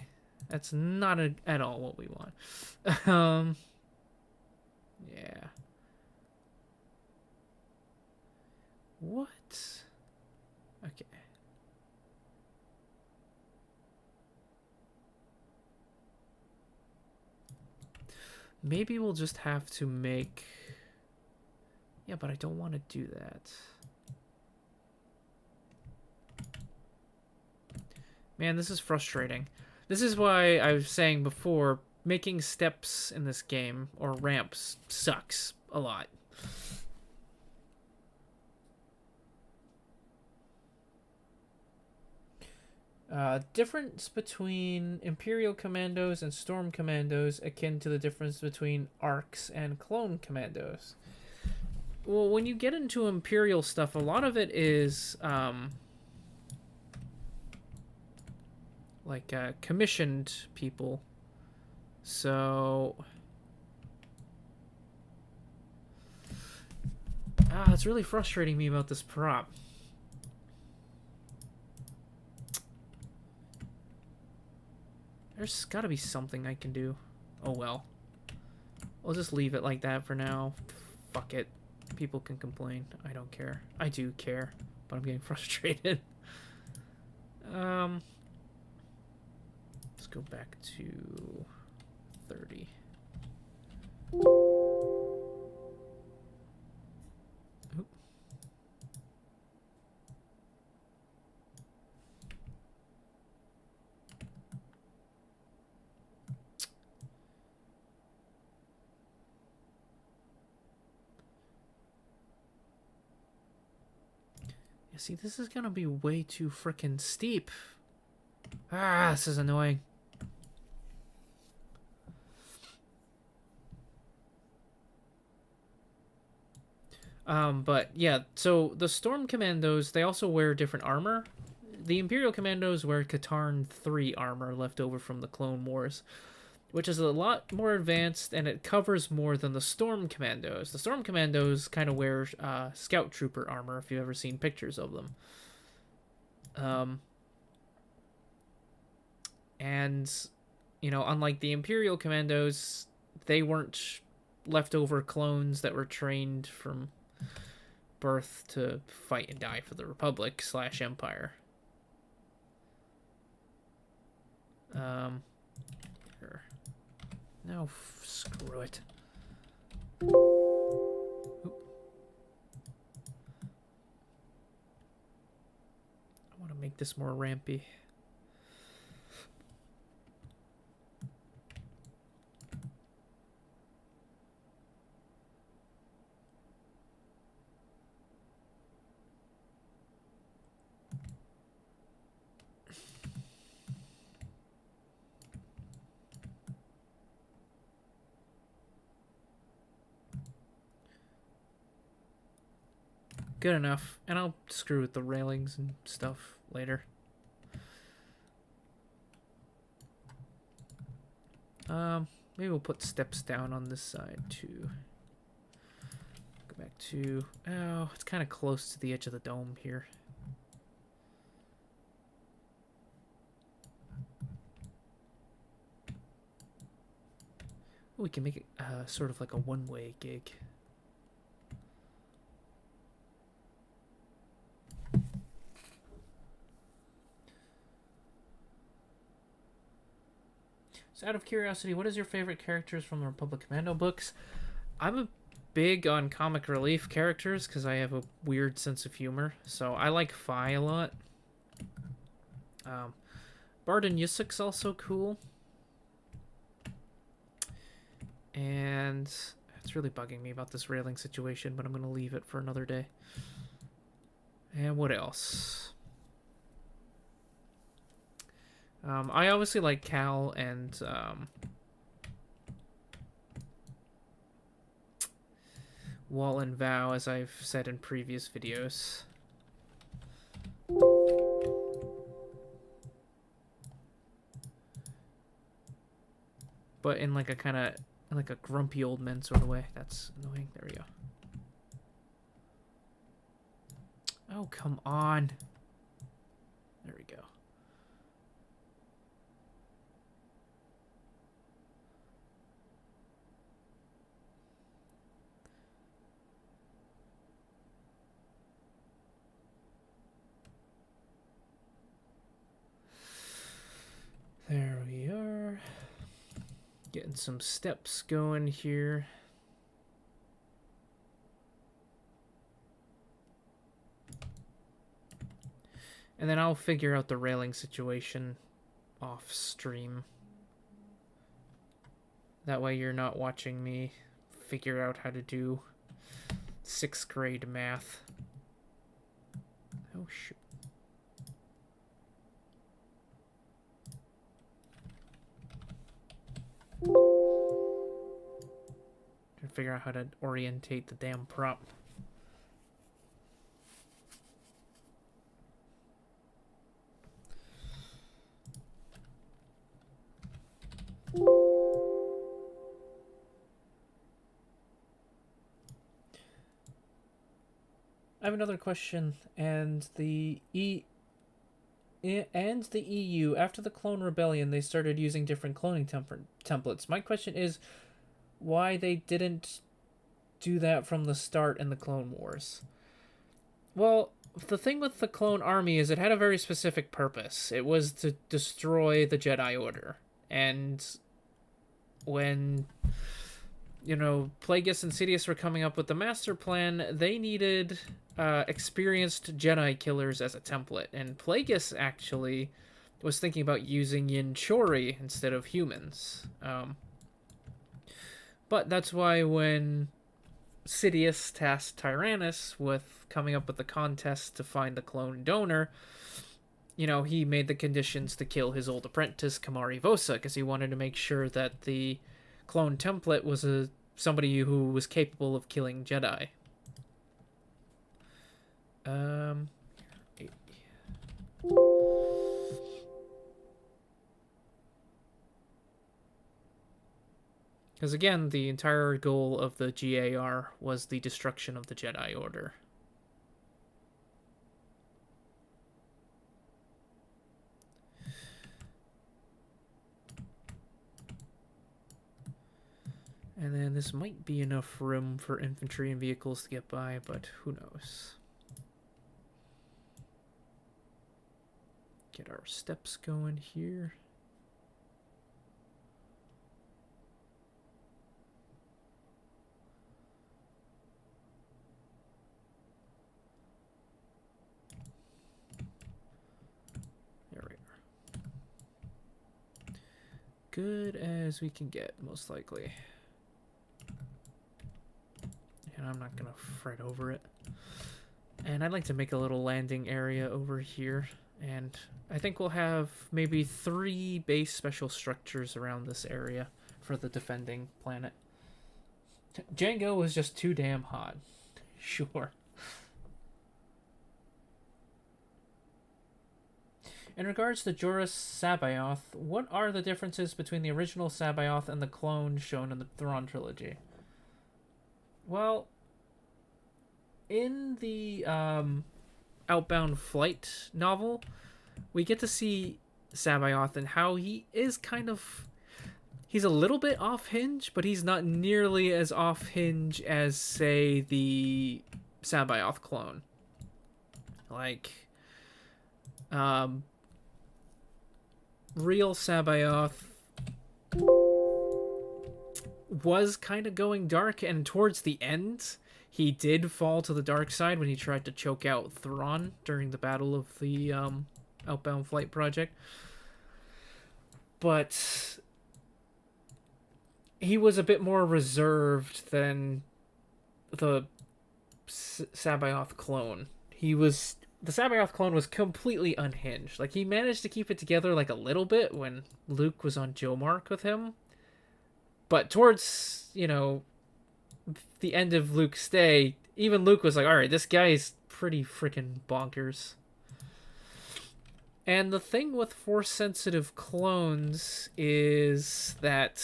That's not at all what we want. Yeah. What? Okay. Maybe we'll just have to make... Yeah, but I don't want to do that. Man, this is frustrating. This is why I was saying before, making steps in this game, or ramps, sucks a lot. Difference between Imperial Commandos and Storm Commandos akin to the difference between ARCs and Clone Commandos. Well, when you get into Imperial stuff, a lot of it is, like, commissioned people. So... it's really frustrating me about this prop. There's gotta be something I can do. Oh well. I'll just leave it like that for now. Fuck it. People can complain. I don't care. I do care, but I'm getting frustrated. Let's go back to 30. Oop. Yeah, see, this is gonna be way too frickin' steep. Ah, this is annoying. But yeah, so the Storm Commandos, they also wear different armor. The Imperial Commandos wear Katarn 3 armor left over from the Clone Wars, which is a lot more advanced, and it covers more than the Storm Commandos. The Storm Commandos kind of wear Scout Trooper armor, if you've ever seen pictures of them. And, you know, unlike the Imperial Commandos, they weren't leftover clones that were trained from birth to fight and die for the Republic / Empire. Here. No, screw it. Oop. I want to make this more rampy. Good enough. And I'll screw with the railings and stuff later. Maybe we'll put steps down on this side too. Go back to... Oh, it's kind of close to the edge of the dome here. We can make it sort of like a one-way gig. So out of curiosity, what is your favorite characters from the Republic Commando books? I'm a big on comic relief characters because I have a weird sense of humor. So I like Fi a lot. Barden Yusuk's also cool. And it's really bugging me about this railing situation, but I'm going to leave it for another day. And what else? I obviously like Cal and Wall and Vow, as I've said in previous videos. But in like a kind of like a grumpy old man sort of way. That's annoying. There we go. Oh, come on. There we go. There we are. Getting some steps going here. And then I'll figure out the railing situation off stream. That way you're not watching me figure out how to do 6th grade math. Oh, shoot. Trying to figure out how to orientate the damn prop. I have another question, and the EU, after the Clone Rebellion, they started using different cloning templates. My question is why they didn't do that from the start in the Clone Wars. Well, the thing with the Clone Army is it had a very specific purpose. It was to destroy the Jedi Order. And when, you know, Plagueis and Sidious were coming up with the master plan, they needed experienced Jedi killers as a template. And Plagueis actually was thinking about using Yin Chori instead of humans. But that's why when Sidious tasked Tyrannus with coming up with the contest to find the clone donor, you know, he made the conditions to kill his old apprentice, Kamari Vosa, because he wanted to make sure that the clone template was somebody who was capable of killing Jedi. Because again, the entire goal of the GAR was the destruction of the Jedi Order. And then this might be enough room for infantry and vehicles to get by, but who knows. Get our steps going here. There we are. Good as we can get, most likely. And I'm not gonna fret over it. And I'd like to make a little landing area over here. And I think we'll have maybe 3 base special structures around this area for the defending planet. Django was just too damn hot. Sure. In regards to Jorus Sabaoth, what are the differences between the original Sabaoth and the clone shown in the Thrawn trilogy? Well, in the Outbound Flight novel, we get to see Sabaoth and how he is kind of... He's a little bit off hinge, but he's not nearly as off hinge as, say, the Sabaoth clone. Like, real Sabaoth was kind of going dark, and towards the end, he did fall to the dark side when he tried to choke out Thrawn during the battle of the Outbound Flight project. But he was a bit more reserved than the Sabaoth clone. The Sabaoth clone was completely unhinged. Like, he managed to keep it together like a little bit when Luke was on Jomark with him. But towards, the end of Luke's stay, even Luke was like, alright, this guy's pretty freaking bonkers. And the thing with Force-sensitive clones is that...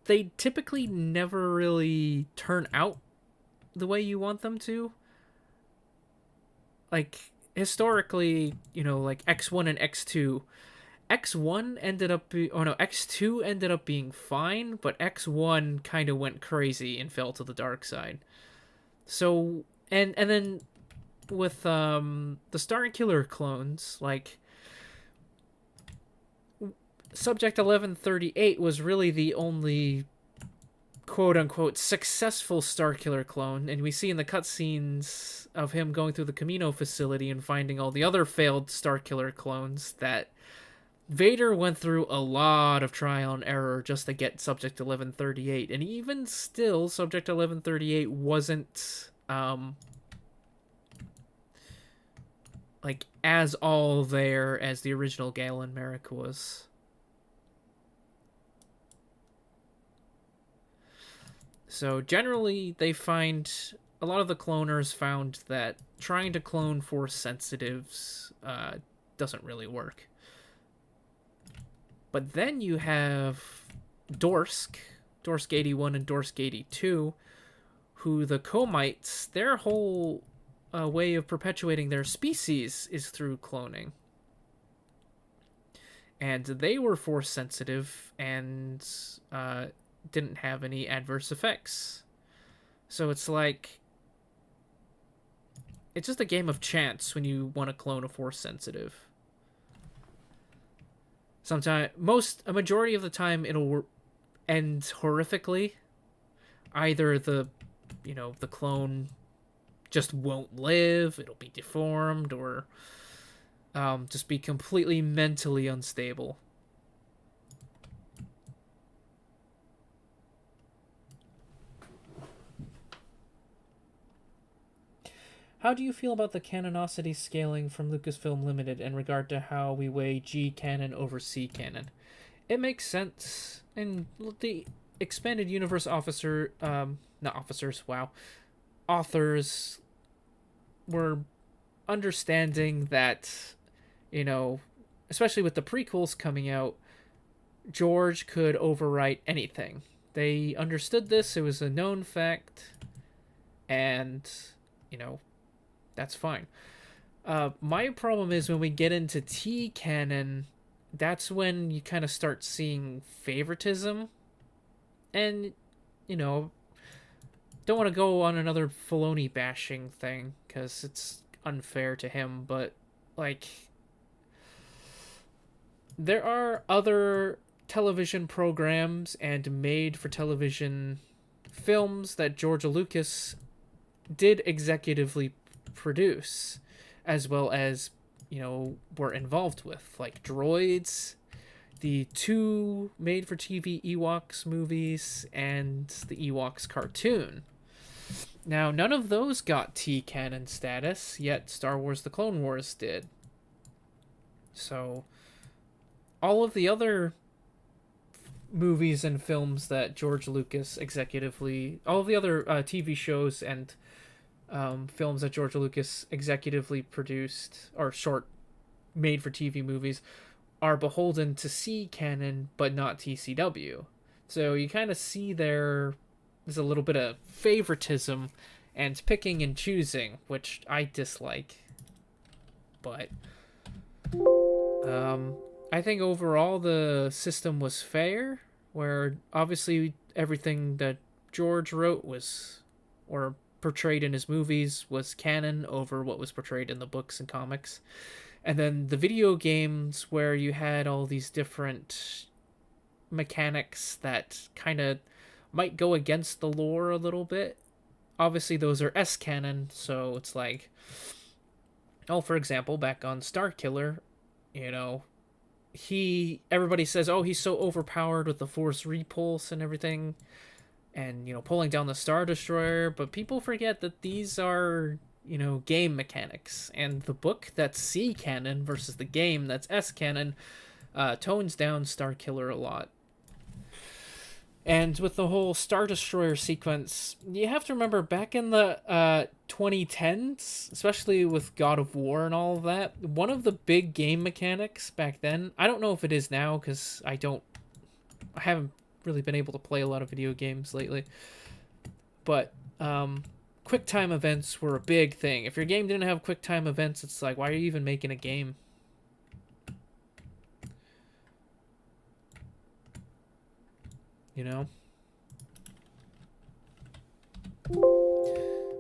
they typically never really turn out the way you want them to. Like, historically, like X1 and X2. X2 ended up being fine, but X1 kind of went crazy and fell to the dark side. So, and then with the Starkiller clones, like, Subject 1138 was really the only quote-unquote successful Starkiller clone, and we see in the cutscenes of him going through the Camino facility and finding all the other failed Starkiller clones that Vader went through a lot of trial and error just to get Subject 1138, and even still, Subject 1138 wasn't, like, as all there as the original Galen Merrick was. So generally, a lot of the cloners found that trying to clone Force sensitives doesn't really work. But then you have Dorsk 81 and Dorsk 82, who the Comites, their whole way of perpetuating their species is through cloning. And they were Force sensitive and didn't have any adverse effects. So it's like, it's just a game of chance when you want to clone a Force sensitive. A majority of the time it'll end horrifically. Either the clone just won't live, it'll be deformed, or just be completely mentally unstable. How do you feel about the canonicity scaling from Lucasfilm Limited in regard to how we weigh G canon over C canon? It makes sense, and the expanded universe authors were understanding that, especially with the prequels coming out, George could overwrite anything. They understood this, it was a known fact, and, that's fine. My problem is when we get into T canon, that's when you kind of start seeing favoritism. And, don't want to go on another Filoni bashing thing, because it's unfair to him, but, like, there are other television programs and made-for-television films that George Lucas did executively produce, as well as, were involved with, like Droids, the 2 made-for-TV Ewoks movies, and the Ewoks cartoon. Now, none of those got T-canon status, yet Star Wars The Clone Wars did. So, all of the other movies and films that George Lucas executively... all of the other TV shows and films that George Lucas executively produced or short made for TV movies are beholden to C canon but not TCW. So you kind of see there's a little bit of favoritism and picking and choosing, which I dislike. But I think overall the system was fair, where obviously everything that George wrote was or portrayed in his movies was canon over what was portrayed in the books and comics. And then the video games where you had all these different mechanics that kind of might go against the lore a little bit. Obviously those are S canon, so it's like, oh, for example, back on Starkiller, you know, everybody says, oh, he's so overpowered with the Force Repulse and everything, and pulling down the Star Destroyer, but people forget that these are game mechanics, and the book that's C canon versus the game that's S canon tones down Starkiller a lot. And with the whole Star Destroyer sequence, you have to remember back in the 2010s, especially with God of War and all of that, one of the big game mechanics back then, I don't know if it is now because I haven't really been able to play a lot of video games lately, but quick time events were a big thing. If your game didn't have quick time events, it's like, why are you even making a game?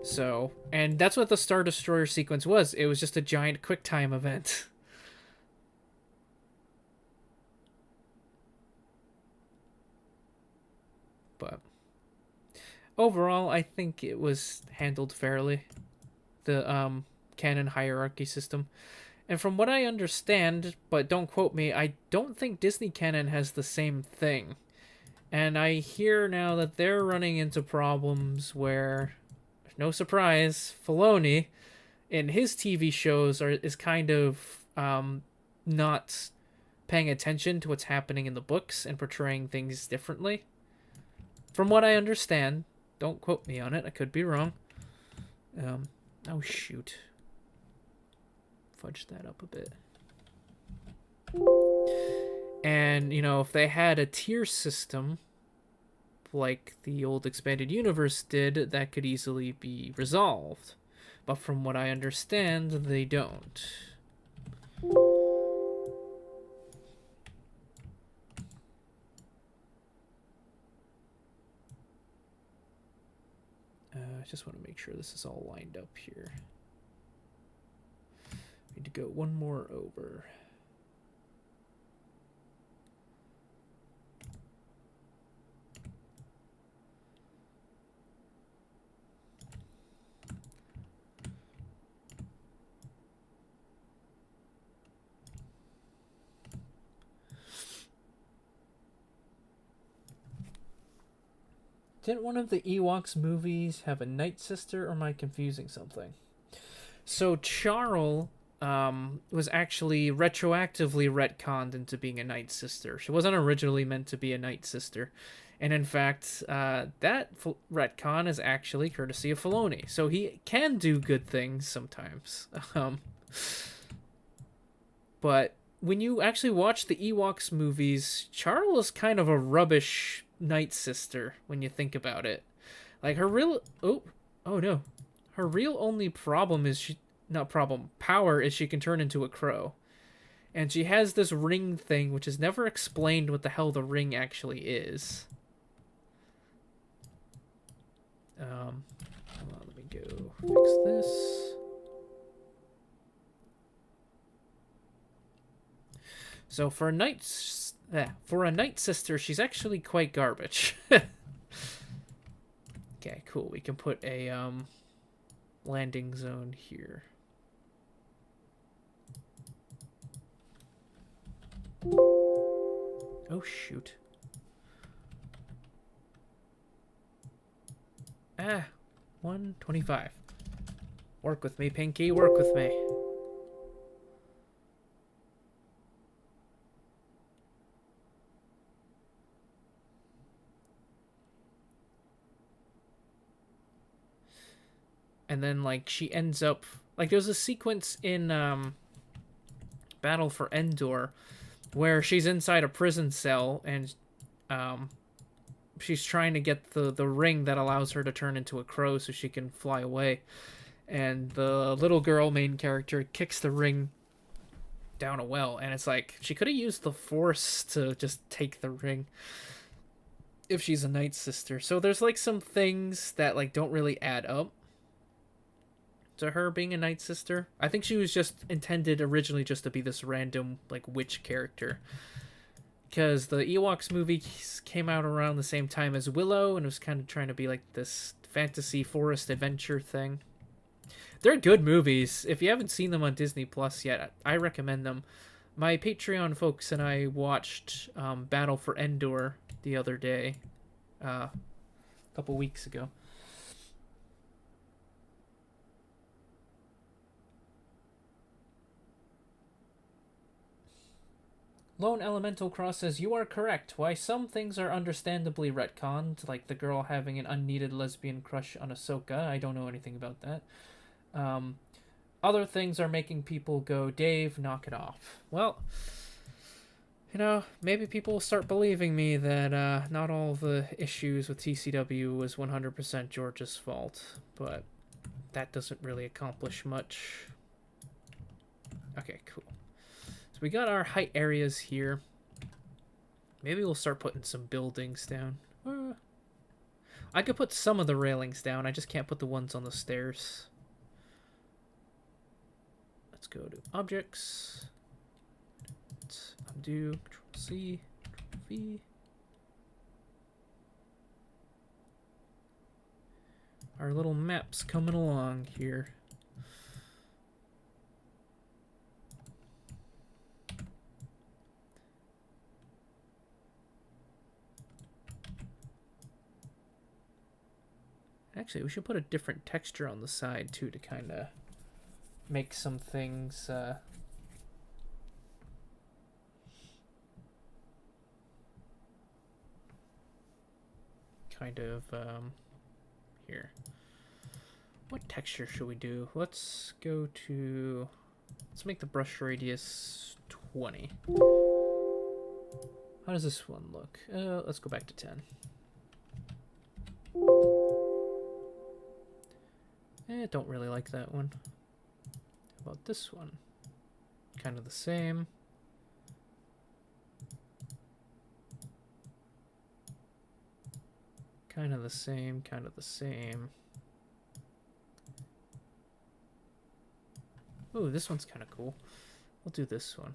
So, and that's what the Star Destroyer sequence was. It was just a giant quick time event. But overall, I think it was handled fairly. The canon hierarchy system. And from what I understand, but don't quote me, I don't think Disney canon has the same thing. And I hear now that they're running into problems where, no surprise, Filoni in his TV shows is kind of not paying attention to what's happening in the books and portraying things differently. From what I understand, don't quote me on it, I could be wrong. Oh shoot. Fudge that up a bit. And, if they had a tier system like the old Expanded Universe did, that could easily be resolved. But from what I understand, they don't. I just want to make sure this is all lined up here. Need to go one more over. Didn't one of the Ewoks movies have a Night Sister, or am I confusing something? So Charl was actually retroactively retconned into being a Night Sister. She wasn't originally meant to be a Night Sister. And in fact, that retcon is actually courtesy of Filoni. So he can do good things sometimes. But when you actually watch the Ewoks movies, Charl is kind of a rubbish Night Sister when you think about it. Like her real her real only problem is power is she can turn into a crow. And she has this ring thing which is never explained what the hell the ring actually is. Hold on, let me go fix this. So for a Night Sister, she's actually quite garbage. Okay, cool. We can put a landing zone here. Oh shoot. 125. Work with me, Pinky, work with me. and then like she ends up like there's a sequence in Battle for Endor where she's inside a prison cell and she's trying to get the ring that allows her to turn into a crow so she can fly away, and the little girl main character kicks the ring down a well, and it's like she could have used the Force to just take the ring if she's a Night Sister. So there's like some things that like don't really add up to her being a Night Sister. I think she was just intended originally just to be this random like witch character, because the Ewoks movie came out around the same time as Willow, and it was kind of trying to be like this fantasy forest adventure thing. They're good movies. If you haven't seen them on Disney Plus yet, I recommend them. My Patreon folks and I watched Battle for Endor the other day, a couple weeks ago. Lone Elemental Cross says, "You are correct. Why some things are understandably retconned, like the girl having an unneeded lesbian crush on Ahsoka. I don't know anything about that. Other things are making people go, Dave, knock it off." Well, you know, maybe people will start believing me that not all the issues with TCW was 100% George's fault, but that doesn't really accomplish much. Okay, cool. So we got our height areas here. Maybe we'll start putting some buildings down. I could put some of the railings down. I just can't put the ones on the stairs. Let's go to Objects. Let's undo. Control-C. Control-V. Our little map's coming along here. Actually, we should put a different texture on the side, too, to kind of make some things, kind of, here. What texture should we do? Let's go to, let's make the brush radius 20. How does this one look? Let's go back to 10. Don't really like that one. How about this one? Kind of the same. Kind of the same, kind of the same. Ooh, this one's kind of cool. We'll do this one.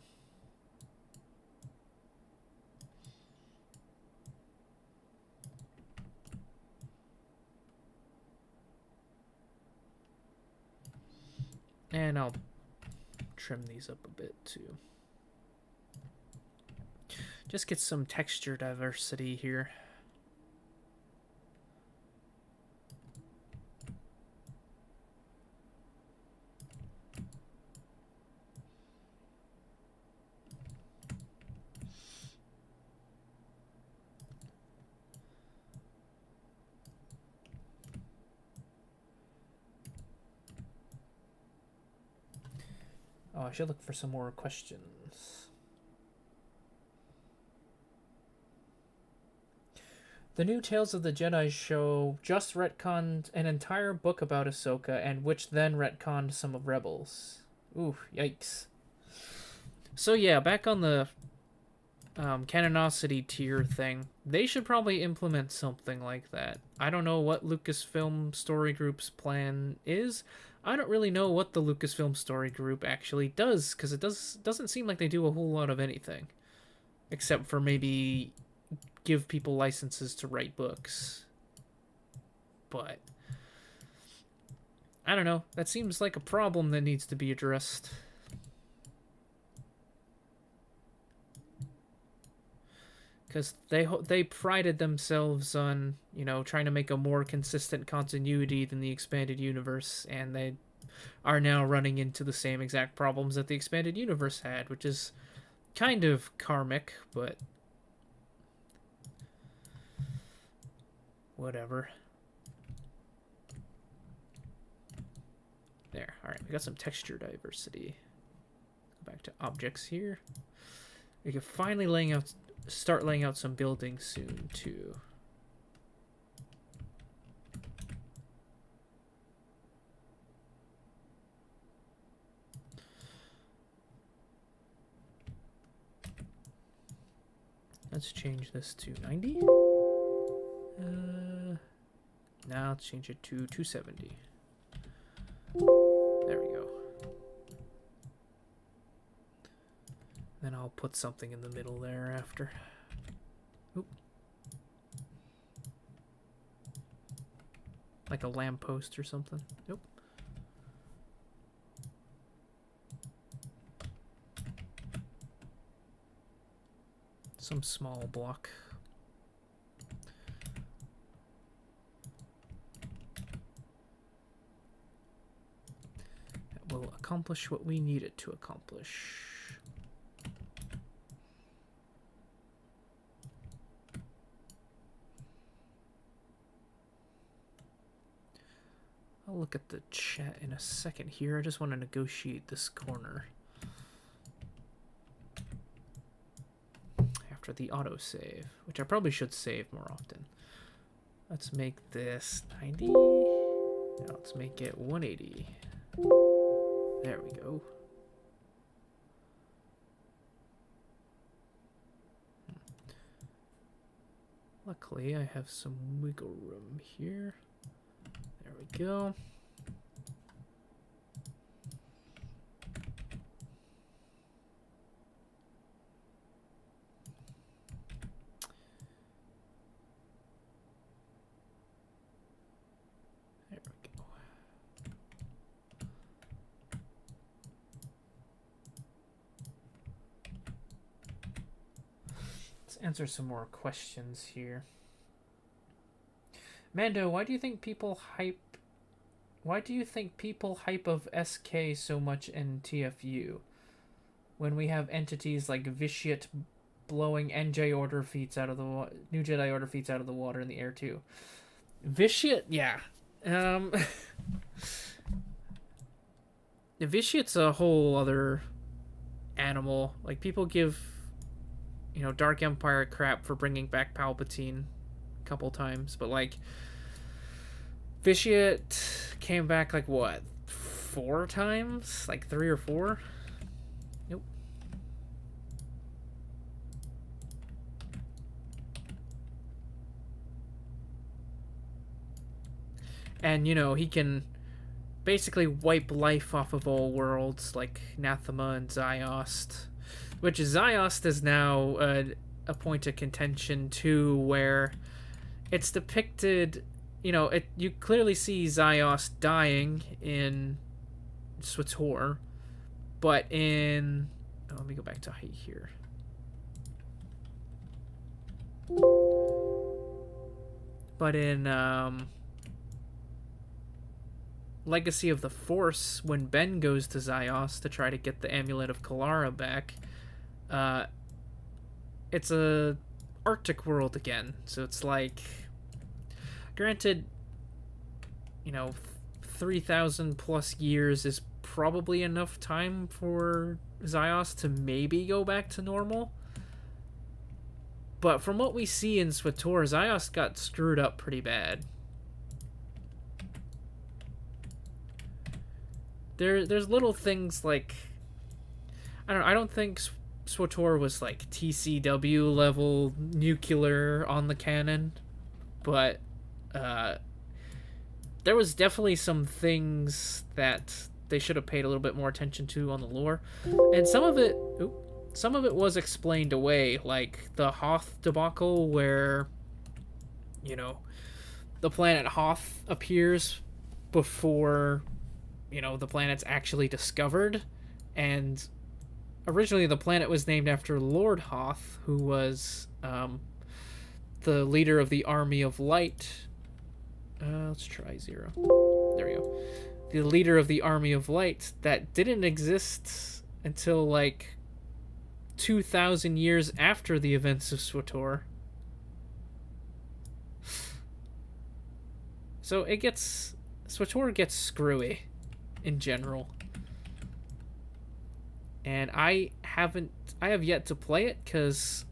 And I'll trim these up a bit too. Just get some texture diversity here. Oh, I should look for some more questions. The new Tales of the Jedi show just retconned an entire book about Ahsoka, and which then retconned some of Rebels. Ooh, yikes. So yeah, back on the canonicity tier thing, they should probably implement something like that. I don't know what Lucasfilm Story Group's plan is. I don't really know what the Lucasfilm Story Group actually does, because it doesn't seem like they do a whole lot of anything. Except for maybe give people licenses to write books. But I don't know. That seems like a problem that needs to be addressed. Because they prided themselves on, you know, trying to make a more consistent continuity than the expanded universe, and they are now running into the same exact problems that the expanded universe had, which is kind of karmic, but whatever. There. All right, we got some texture diversity. Go back to objects here. We can finally start laying out some buildings soon too. Let's change this to 90. Now let's change it to 270. There we go. Then I'll put something in the middle there after. Oop. Like a lamppost or something. Nope. Some small block. That will accomplish what we need it to accomplish. I'll look at the chat in a second here. I just want to negotiate this corner. After the autosave, which I probably should save more often. Let's make this 90. Now let's make it 180. There we go. Luckily, I have some wiggle room here. There we go. Answer some more questions here. Mando, why do you think people hype of SK so much in TFU when we have entities like Vitiate blowing NJ Order feats out of the New Jedi Order feats out of the water in the air too? Vitiate, yeah. Vitiate's a whole other animal. Like, people give, you know, Dark Empire crap for bringing back Palpatine a couple times, but like Vitiate came back like what, 4 times? Like 3 or 4? Nope. And you know, he can basically wipe life off of all worlds like Nathema and Ziost. Which Ziost is now a point of contention too, where it's depicted, you know, you clearly see Ziost dying in SWTOR, but in, oh, let me go back to height here. But in Legacy of the Force, when Ben goes to Ziost to try to get the Amulet of Kalara back, it's a Arctic world again, so it's like, granted, you know, 3,000 plus years is probably enough time for Ziost to maybe go back to normal, but from what we see in SWTOR, Ziost got screwed up pretty bad. There's little things like, I don't think SWTOR was like TCW level nuclear on the canon, but there was definitely some things that they should have paid a little bit more attention to on the lore, and some of it was explained away, like the Hoth debacle, where, you know, the planet Hoth appears before, you know, the planet's actually discovered, and originally the planet was named after Lord Hoth, who was the leader of the Army of Light. Let's try 0. There we go. The leader of the Army of Light that didn't exist until like 2,000 years after the events of SWTOR. So SWTOR gets screwy. in general. And I have yet to play it because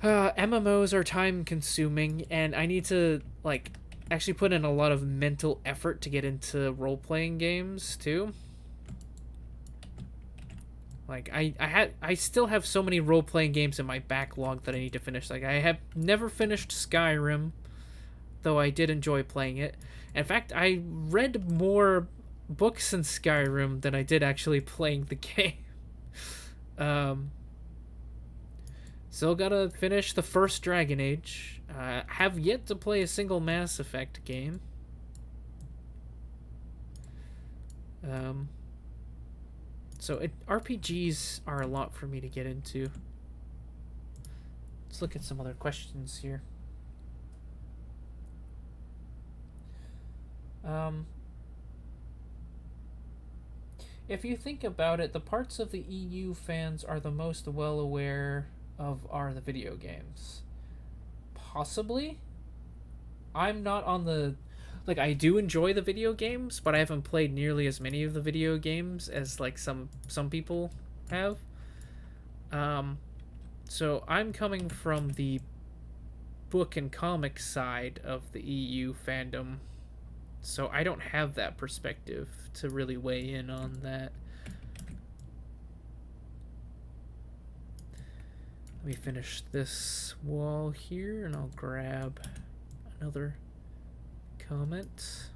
MMOs are time consuming, and I need to like actually put in a lot of mental effort to get into role-playing games too. Like I still have so many role-playing games in my backlog that I need to finish. Like I have never finished Skyrim, though I did enjoy playing it. In fact, I read more books in Skyrim than I did actually playing the game. Still gotta finish the first Dragon Age. Have yet to play a single Mass Effect game. So RPGs are a lot for me to get into. Let's look at some other questions here. If you think about it, the parts of the EU fans are the most well aware of are the video games. Possibly. I'm not on the... Like, I do enjoy the video games, but I haven't played nearly as many of the video games as, like, some people have. So I'm coming from the book and comic side of the EU fandom. So I don't have that perspective to really weigh in on that. Let me finish this wall here, and I'll grab another comment.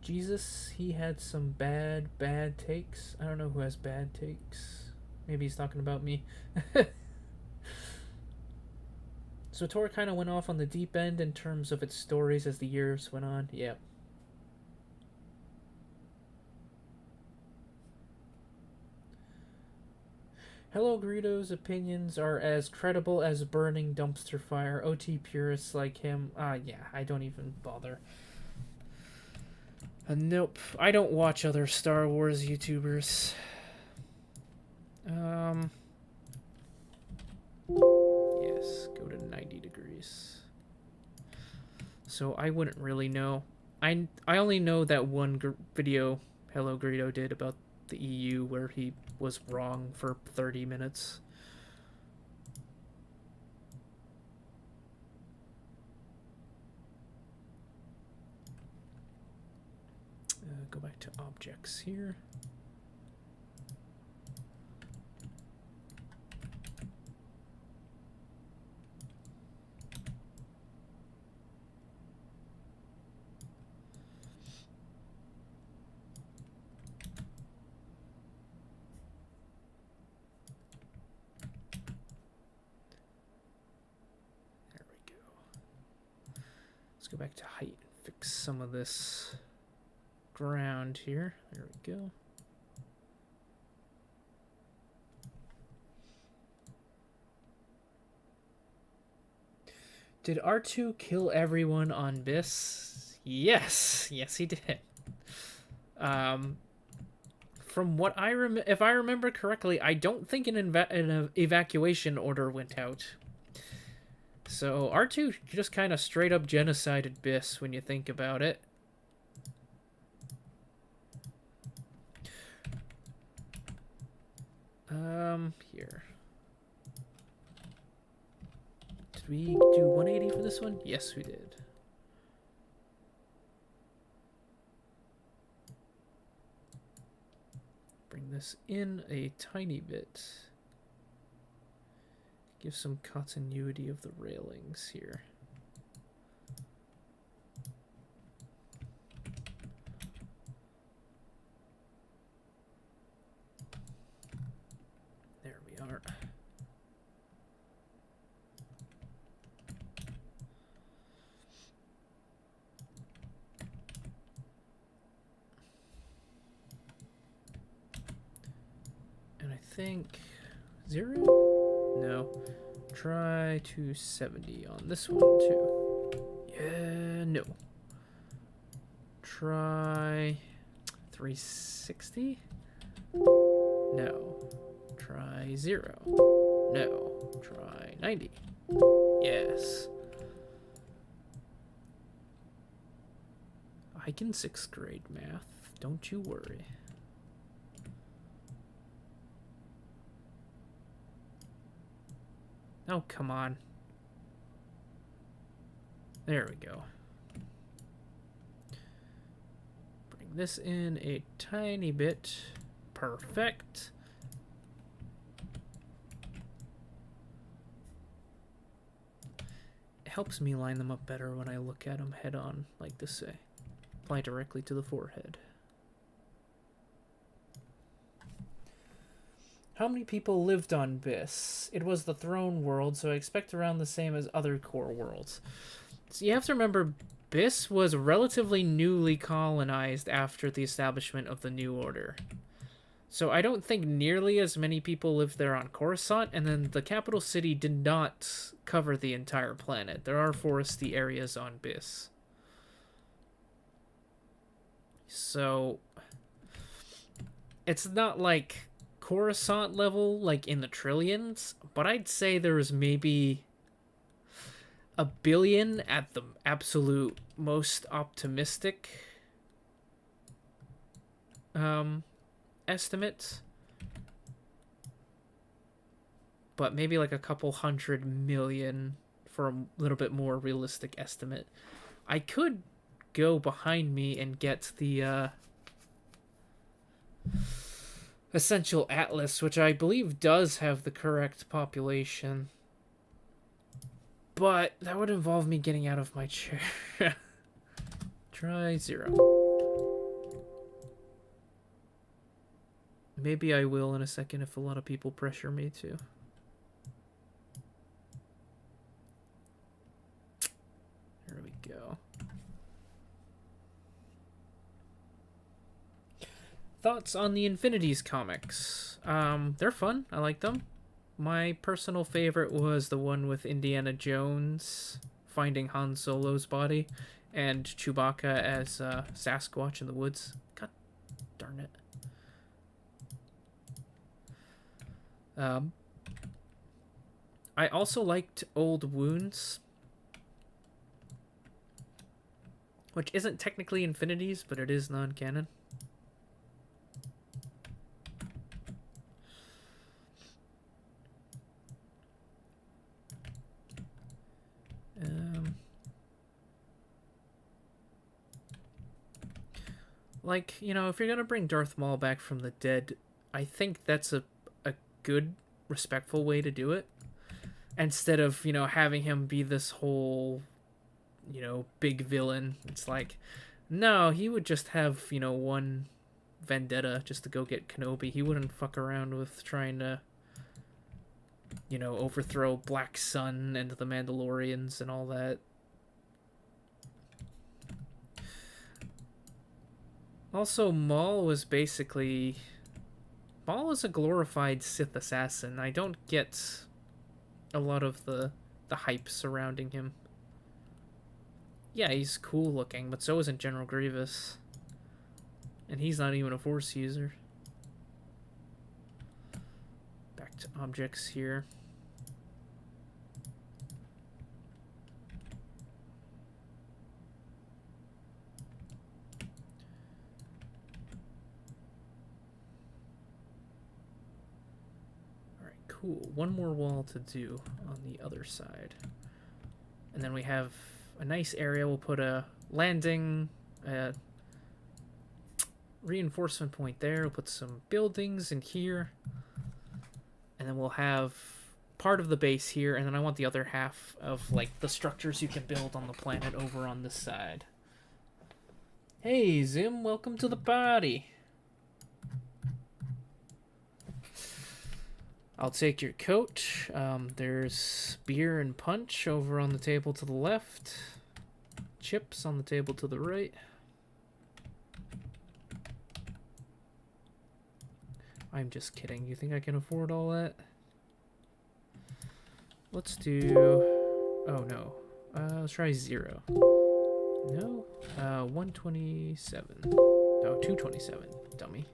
Jesus, he had some bad takes. I don't know who has bad takes. Maybe he's talking about me. So Tor kind of went off on the deep end in terms of its stories as the years went on. Yeah. Hello Greedo's opinions are as credible as burning dumpster fire. OT purists like him. Yeah, I don't even bother. Nope, I don't watch other Star Wars YouTubers. Yes, go to 90 degrees. So I wouldn't really know. I only know that one video Hello Greedo did about the EU where he was wrong for 30 minutes. Go back to objects here. There we go. Let's go back to height and fix some of this ground here. There we go. Did R2 kill everyone on Biss? Yes. Yes, he did. From what if I remember correctly, I don't think an evacuation order went out. So R2 just kind of straight up genocided Biss when you think about it. Here. Did we do 180 for this one? Yes, we did. Bring this in a tiny bit. Give some continuity of the railings here. There we are. And I think 0? No. Try 270 on this one too. Yeah, no. Try 360? No. Try 0. No. Try 90. Yes. I can 6th grade math. Don't you worry. Oh, come on. There we go. Bring this in a tiny bit. Perfect. It helps me line them up better when I look at them head on, like this say. Apply directly to the forehead. How many people lived on Biss? It was the throne world, so I expect around the same as other core worlds. So you have to remember, Biss was relatively newly colonized after the establishment of the New Order. So I don't think nearly as many people lived there on Coruscant, and then the capital city did not cover the entire planet. There are foresty areas on Biss. So it's not like Coruscant level, like in the trillions, but I'd say there's maybe 1 billion at the absolute most optimistic estimate, but maybe like a couple 100 million for a little bit more realistic estimate. I could go behind me and get the Essential Atlas, which I believe does have the correct population. But that would involve me getting out of my chair. Try 0. Maybe I will in a second if a lot of people pressure me to. There we go. Thoughts on the Infinities comics? They're fun. I like them. My personal favorite was the one with Indiana Jones finding Han Solo's body and Chewbacca as Sasquatch in the woods. God darn it. I also liked Old Wounds, which isn't technically Infinities, but it is non-canon. Like, you know, if you're gonna bring Darth Maul back from the dead, I think that's a good, respectful way to do it. Instead of, you know, having him be this whole, you know, big villain. It's like, no, he would just have, you know, one vendetta just to go get Kenobi. He wouldn't fuck around with trying to, you know, overthrow Black Sun and the Mandalorians and all that. Also, Maul was basically... Maul was a glorified Sith assassin. I don't get a lot of the hype surrounding him. Yeah, he's cool looking, but so isn't General Grievous. And he's not even a Force user. Back to objects here. Cool. One more wall to do on the other side. And then we have a nice area. We'll put a landing, reinforcement point there. We'll put some buildings in here. And then we'll have part of the base here. And then I want the other half of, like, the structures you can build on the planet over on this side. Hey, Zim. Welcome to the party. I'll take your coat. There's beer and punch over on the table to the left. Chips on the table to the right. I'm just kidding. You think I can afford all that? Let's do... Oh, no. Let's try 0. No? 127. Oh, 227, dummy.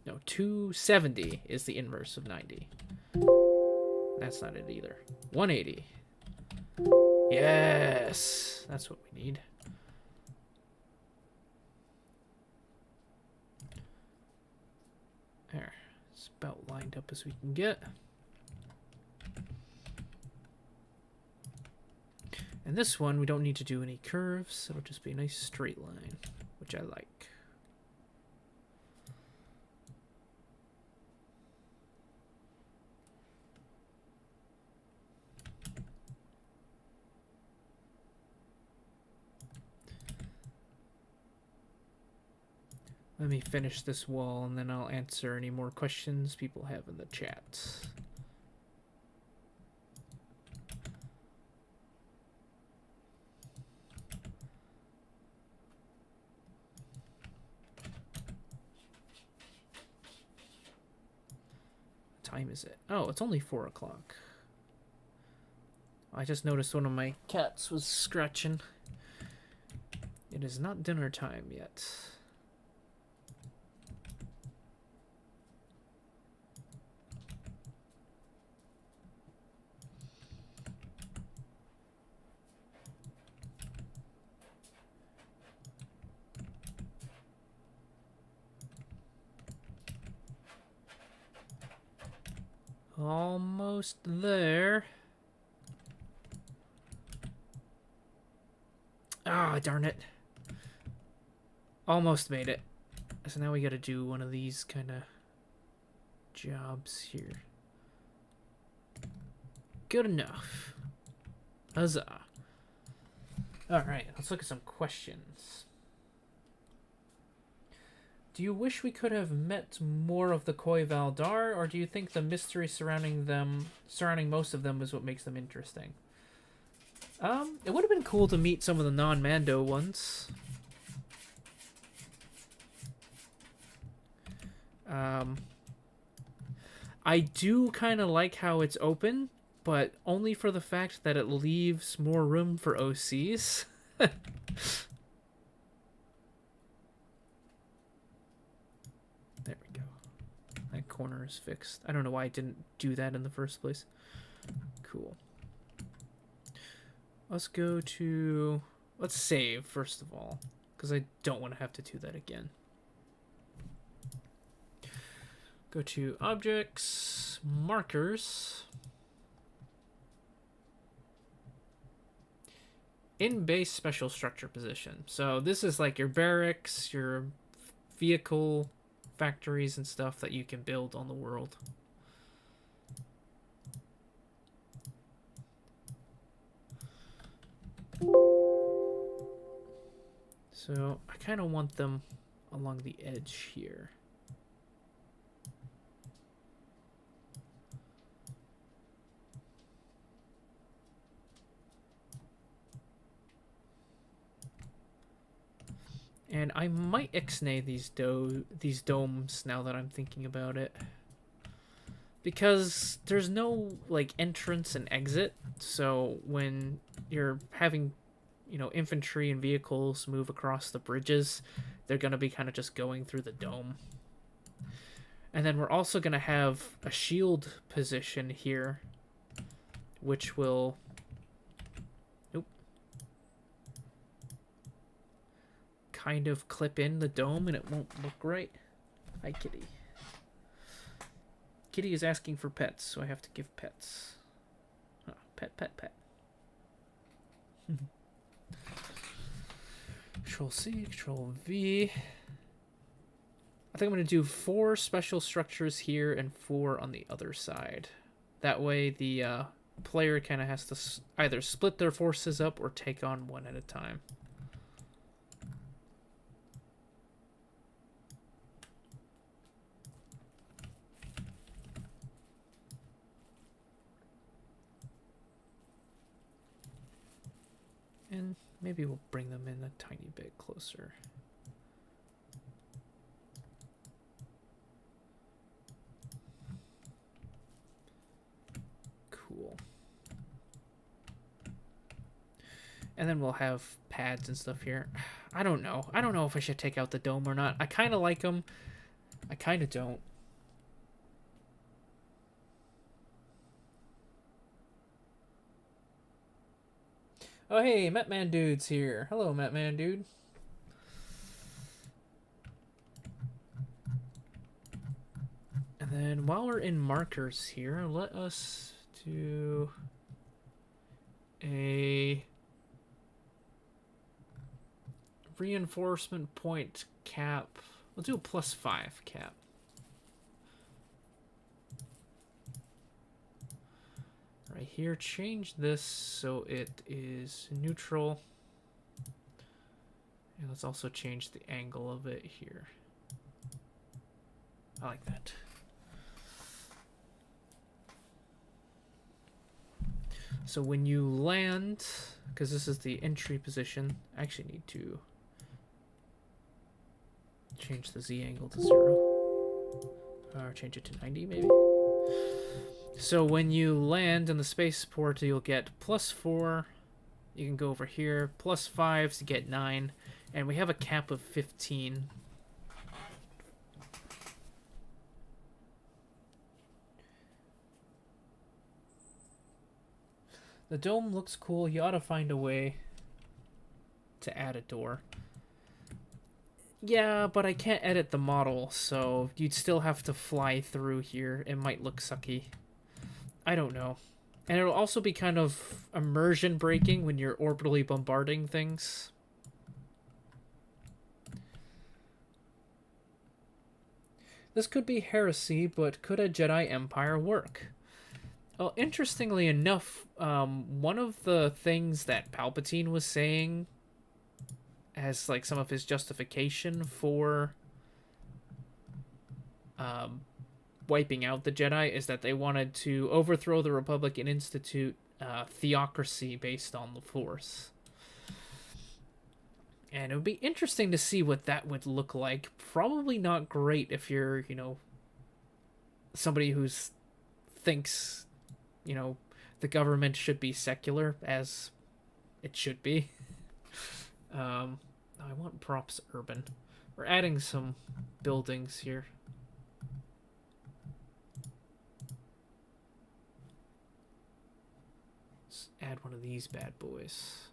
No, 270 is the inverse of 90. That's not it either. 180. Yes! That's what we need. There. It's about lined up as we can get. And this one, we don't need to do any curves. It'll just be a nice straight line, which I like. Let me finish this wall, and then I'll answer any more questions people have in the chat. What time is it? Oh, it's only 4 o'clock. I just noticed one of my cats was scratching. It is not dinner time yet. Almost there. Ah, darn it. Almost made it. So now we gotta do one of these kind of jobs here. Good enough. Huzzah. Alright, let's look at some questions. Do you wish we could have met more of the Koi Valdar, or do you think the mystery surrounding most of them is what makes them interesting? It would have been cool to meet some of the non-Mando ones. I do kind of like how it's open, but only for the fact that it leaves more room for OCs. There we go. That corner is fixed. I don't know why I didn't do that in the first place. Cool. Let's go to... Let's save, first of all, because I don't want to have to do that again. Go to Objects, Markers. In-base special structure position. So this is like your barracks, your vehicle factories and stuff that you can build on the world. So I kind of want them along the edge here. And I might ixnay these domes now that I'm thinking about it. Because there's no like entrance and exit, so when you're having, you know, infantry and vehicles move across the bridges, they're going to be kind of just going through the dome. And then we're also going to have a shield position here, which will... Nope. Kind of clip in the dome and it won't look right. Hi, kitty. Kitty is asking for pets, so I have to give pets. Oh, pet, pet, pet. Control C, Control V. I think I'm going to do 4 special structures here and 4 on the other side. That way the player kind of has to either split their forces up or take on one at a time. And maybe we'll bring them in a tiny bit closer. Cool. And then we'll have pads and stuff here. I don't know. I don't know if I should take out the dome or not. I kind of like them. I kind of don't. Oh, hey, Metman Dude's here. Hello, Metman Dude. And then while we're in markers here, let us do a reinforcement point cap. We'll do a +5 cap. Right here, change this so it is neutral. And let's also change the angle of it here. I like that. So when you land, because this is the entry position, I actually need to change the Z angle to 0. Or change it to 90 maybe. So when you land in the spaceport, you'll get +4. You can go over here, +5 to get 9. And we have a cap of 15. The dome looks cool. You ought to find a way to add a door. Yeah, but I can't edit the model, so you'd still have to fly through here. It might look sucky. I don't know. And it'll also be kind of immersion breaking when you're orbitally bombarding things. This could be heresy, but could a Jedi Empire work? Well, interestingly enough, one of the things that Palpatine was saying as like some of his justification for wiping out the Jedi is that they wanted to overthrow the Republic and institute theocracy based on the Force. And it would be interesting to see what that would look like. Probably not great if you're, you know, somebody who thinks, you know, the government should be secular, as it should be. I want props urban. We're adding some buildings here. Let's add one of these bad boys.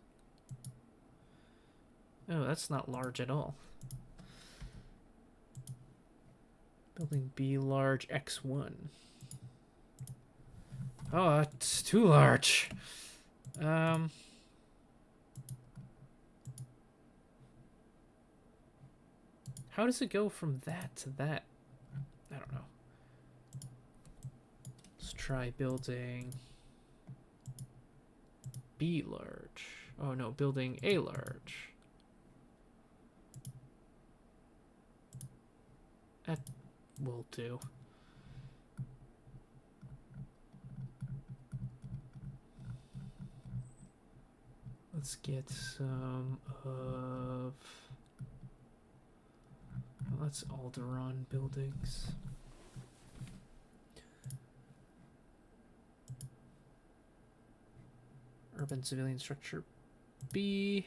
Oh, that's not large at all. Building B large X1. Oh, it's too large. How does it go from that to that? I don't know. Let's try building B large. Oh no, building A large. That will do. Let's get some of... Well, that's Alderaan buildings. Urban civilian structure B.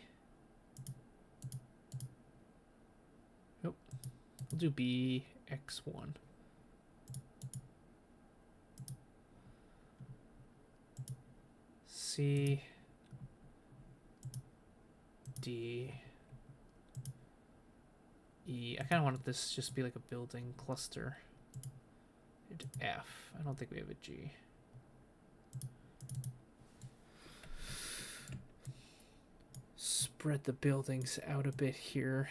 Nope. We'll do B X1. C D E. I kind of wanted this to just be like a building cluster. And F. I don't think we have a G. Spread the buildings out a bit here.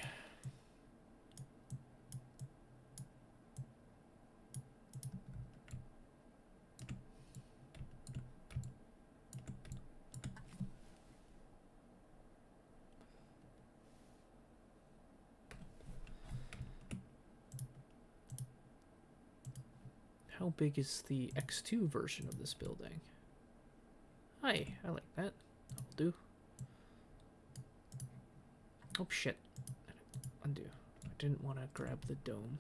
How big is the X2 version of this building? Hi, I like that. That'll do. Oh shit. Undo. I didn't want to grab the dome.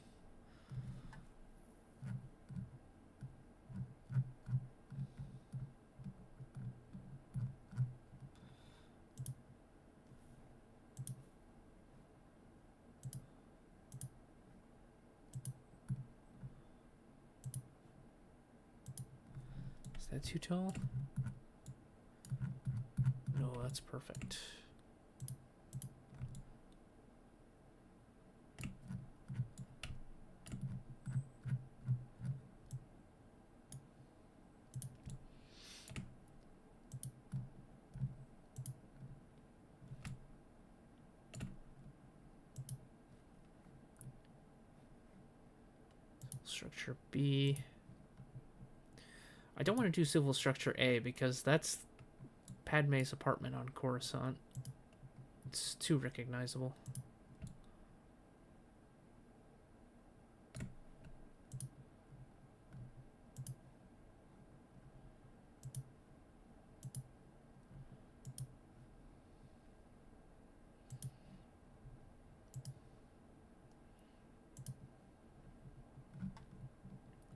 that too tall? No, that's perfect. Structure B. I don't want to do civil structure A because that's Padme's apartment on Coruscant. It's too recognizable.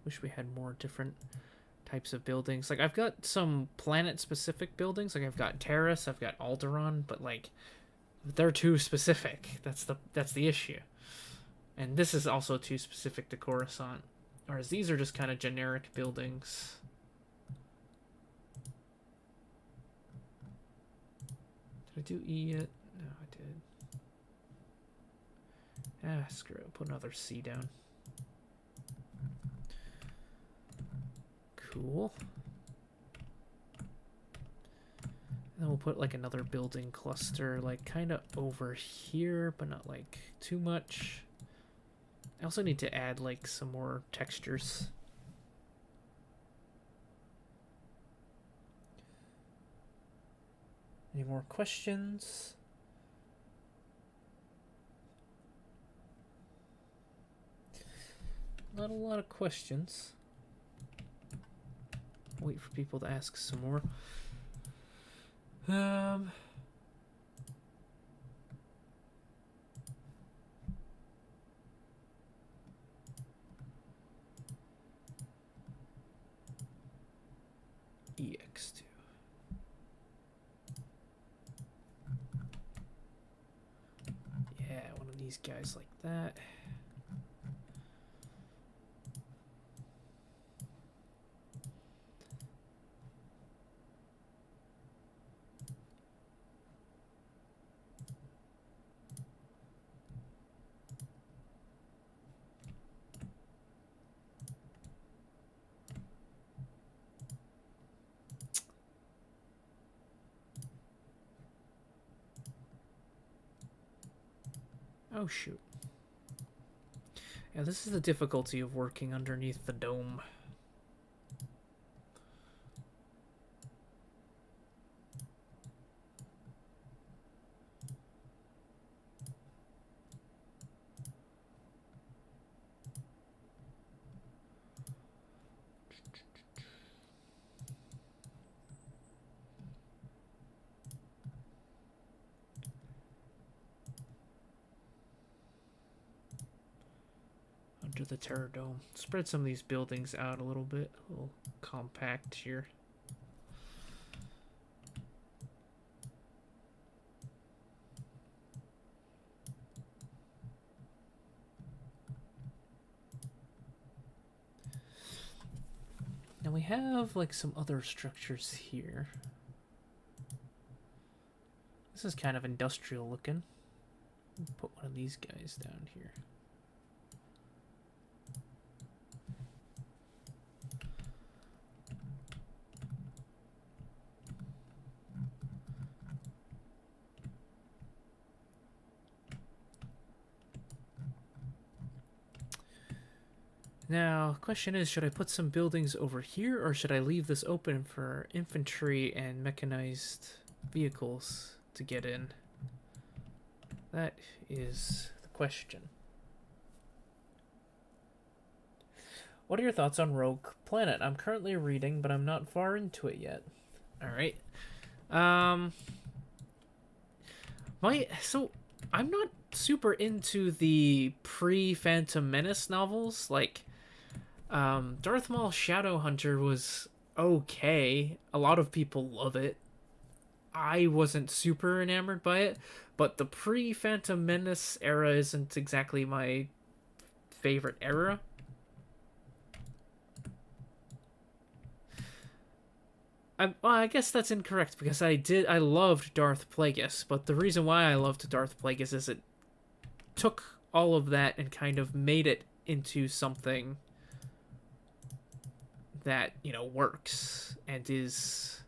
Wish we had more different types of buildings. Like, I've got some planet-specific buildings. Like, I've got Terrace, I've got Alderaan, but, like, they're too specific. That's the issue. And this is also too specific to Coruscant. Whereas these are just kind of generic buildings. Did I do E yet? No, I did. Ah, screw it. Put another C down. Cool. And then we'll put like another building cluster, like kind of over here, but not like too much. I also need to add like some more textures. Any more questions? Not a lot of questions. Wait for people to ask some more. EX2. Yeah, one of these guys like that. Oh, shoot. Yeah, this is the difficulty of working underneath the dome. Under the Terror Dome. Spread some of these buildings out a little bit. A little compact here. Now we have like some other structures here. This is kind of industrial looking. Put one of these guys down here. Now, question is, should I put some buildings over here, or should I leave this open for infantry and mechanized vehicles to get in? That is the question. What are your thoughts on Rogue Planet? I'm currently reading, but I'm not far into it yet. Alright. So, I'm not super into the pre-Phantom Menace novels. Like, Darth Maul Shadowhunter was okay. A lot of people love it. I wasn't super enamored by it, but the pre-Phantom Menace era isn't exactly my favorite era. Well, I guess that's incorrect because I loved Darth Plagueis, but the reason why I loved Darth Plagueis is it took all of that and kind of made it into something that, you know, works and is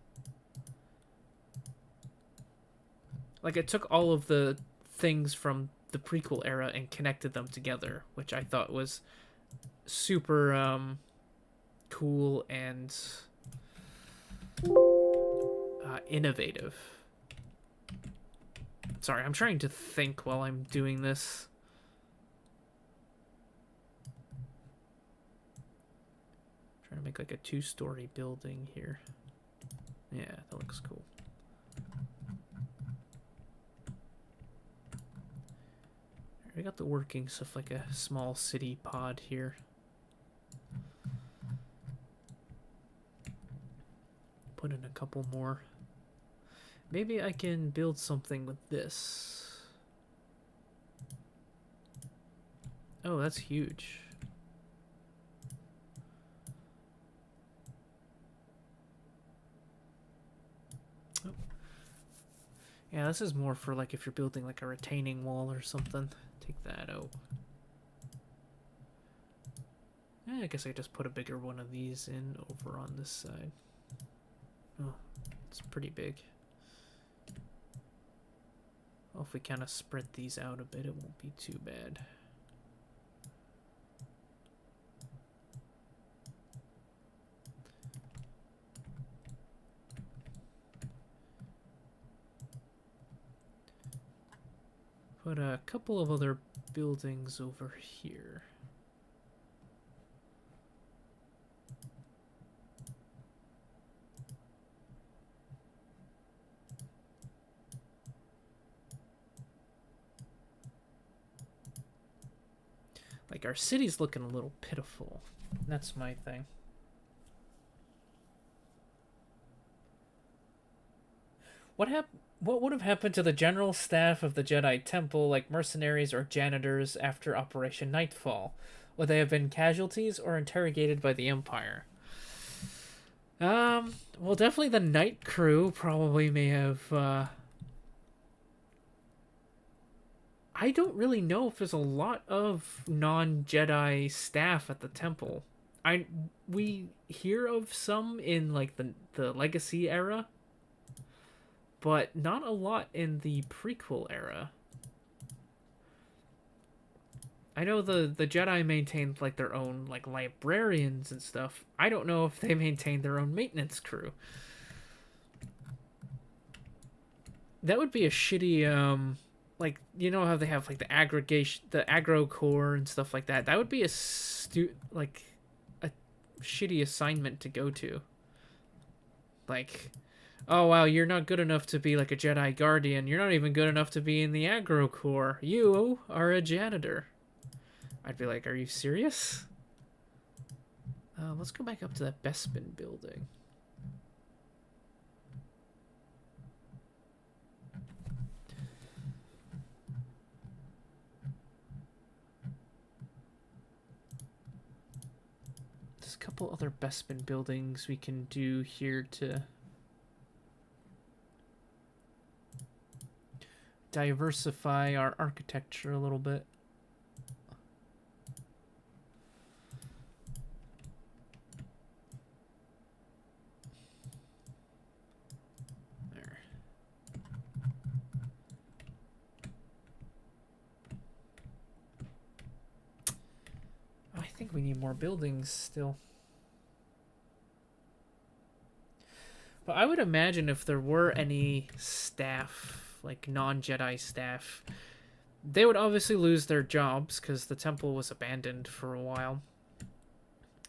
like, it took all of the things from the prequel era and connected them together, which I thought was super cool and innovative. Sorry, I'm trying to think while I'm doing this. Trying to make like a 2-story building here. Yeah, that looks cool. We got the workings of like a small city pod here. Put in a couple more. Maybe I can build something with this. Oh, that's huge. Oh. Yeah, this is more for like if you're building like a retaining wall or something. Take that out. I guess I just put a bigger one of these in over on this side. Oh, it's pretty big. Well, if we kind of spread these out a bit, it won't be too bad. Put a couple of other buildings over here. Like, our city's looking a little pitiful. That's my thing. What would have happened to the general staff of the Jedi Temple, like mercenaries or janitors, after Operation Nightfall? Would they have been casualties or interrogated by the Empire? Well, definitely the night crew probably may have, I don't really know if there's a lot of non-Jedi staff at the temple. We hear of some in like the Legacy era, but not a lot in the prequel era. I know the Jedi maintained like their own like librarians and stuff. I don't know if they maintained their own maintenance crew. That would be a shitty like, you know how they have like the aggro core and stuff like that. That would be a shitty assignment to go to. Like, oh wow, you're not good enough to be like a Jedi Guardian. You're not even good enough to be in the aggro core. You are a janitor. I'd be like, are you serious? Let's go back up to that Bespin building. There's a couple other Bespin buildings we can do here to diversify our architecture a little bit. There. I think we need more buildings still. But I would imagine if there were any staff, like non-Jedi staff, they would obviously lose their jobs because the temple was abandoned for a while.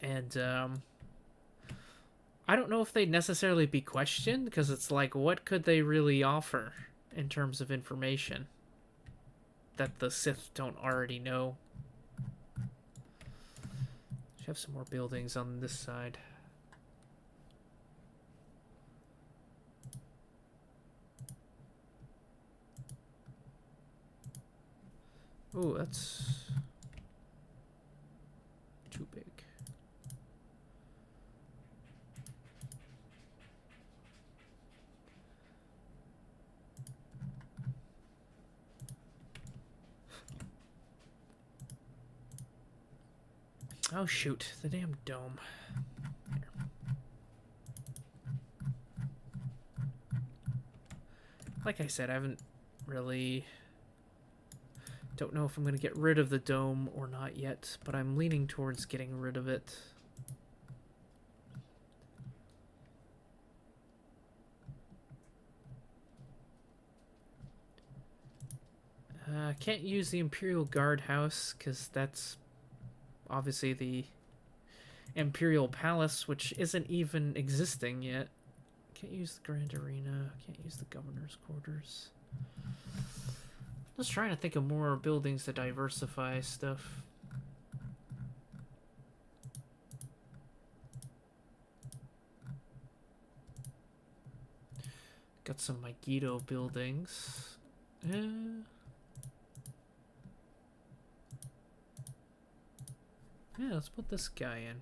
And I don't know if they'd necessarily be questioned because it's like, what could they really offer in terms of information that the Sith don't already know? Should have some more buildings on this side. Oh, that's too big. Oh shoot, the damn dome. Here. Like I said, I haven't really... Don't know if I'm going to get rid of the dome or not yet, but I'm leaning towards getting rid of it. Can't use the Imperial Guard House, because that's obviously the Imperial Palace, which isn't even existing yet. Can't use the Grand Arena. Can't use the Governor's Quarters. Just trying to think of more buildings to diversify stuff. Got some Megiddo buildings. Yeah, let's put this guy in.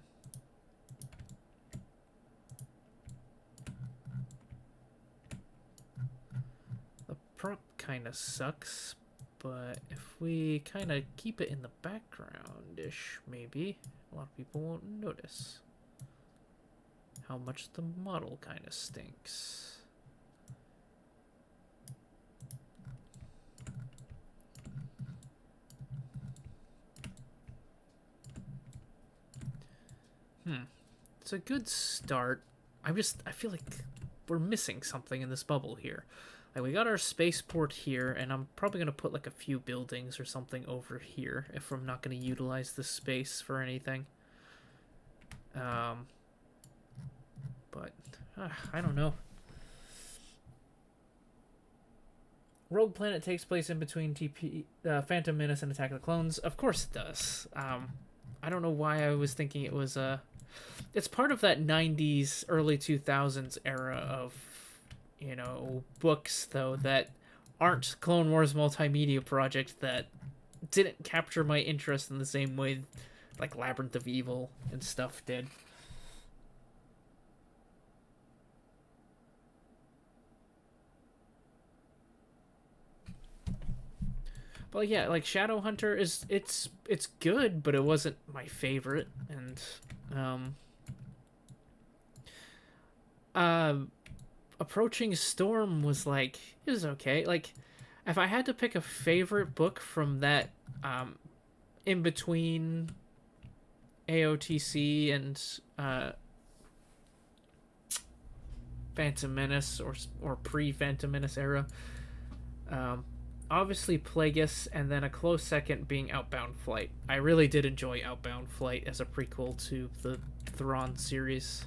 The prop kind of sucks, but if we kind of keep it in the background-ish, maybe, a lot of people won't notice how much the model kind of stinks. It's a good start. I feel like we're missing something in this bubble here. Like, we got our spaceport here, and I'm probably going to put like a few buildings or something over here if I'm not going to utilize this space for anything. But I don't know. Rogue Planet takes place in between Phantom Menace and Attack of the Clones. Of course it does. I don't know why I was thinking it was it's part of that 90s, early 2000s era of, you know, books, though, that aren't Clone Wars multimedia project that didn't capture my interest in the same way like Labyrinth of Evil and stuff did. But yeah, like Shadowhunter it's good, but it wasn't my favorite, and Approaching Storm was like, it was okay. Like, if I had to pick a favorite book from that in between AOTC and Phantom Menace or pre-Phantom Menace era, obviously Plagueis, and then a close second being Outbound Flight. I really did enjoy Outbound Flight as a prequel to the Thrawn series.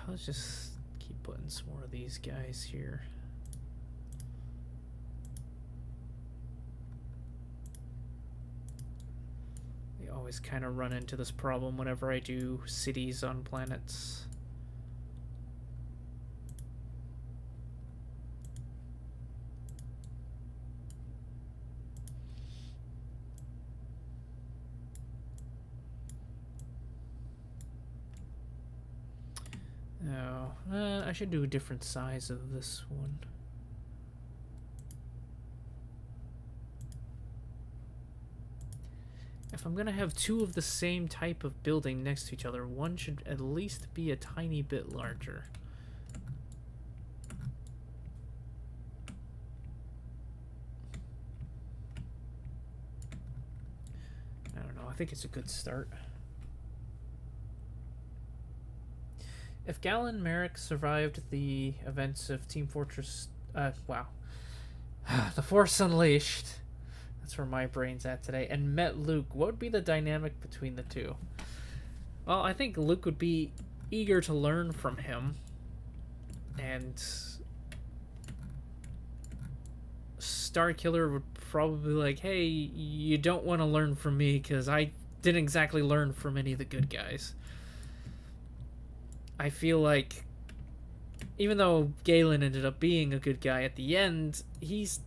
Let's just keep putting some more of these guys here. We always kind of run into this problem whenever I do cities on planets. Oh, I should do a different size of this one. If I'm gonna have two of the same type of building next to each other, one should at least be a tiny bit larger. I don't know, I think it's a good start. If Galen Merrick survived the events of Team Fortress... wow. The Force Unleashed. That's where my brain's at today. And met Luke, what would be the dynamic between the two? Well, I think Luke would be eager to learn from him. And... Starkiller would probably be like, hey, you don't want to learn from me because I didn't exactly learn from any of the good guys. I feel like, even though Galen ended up being a good guy at the end, his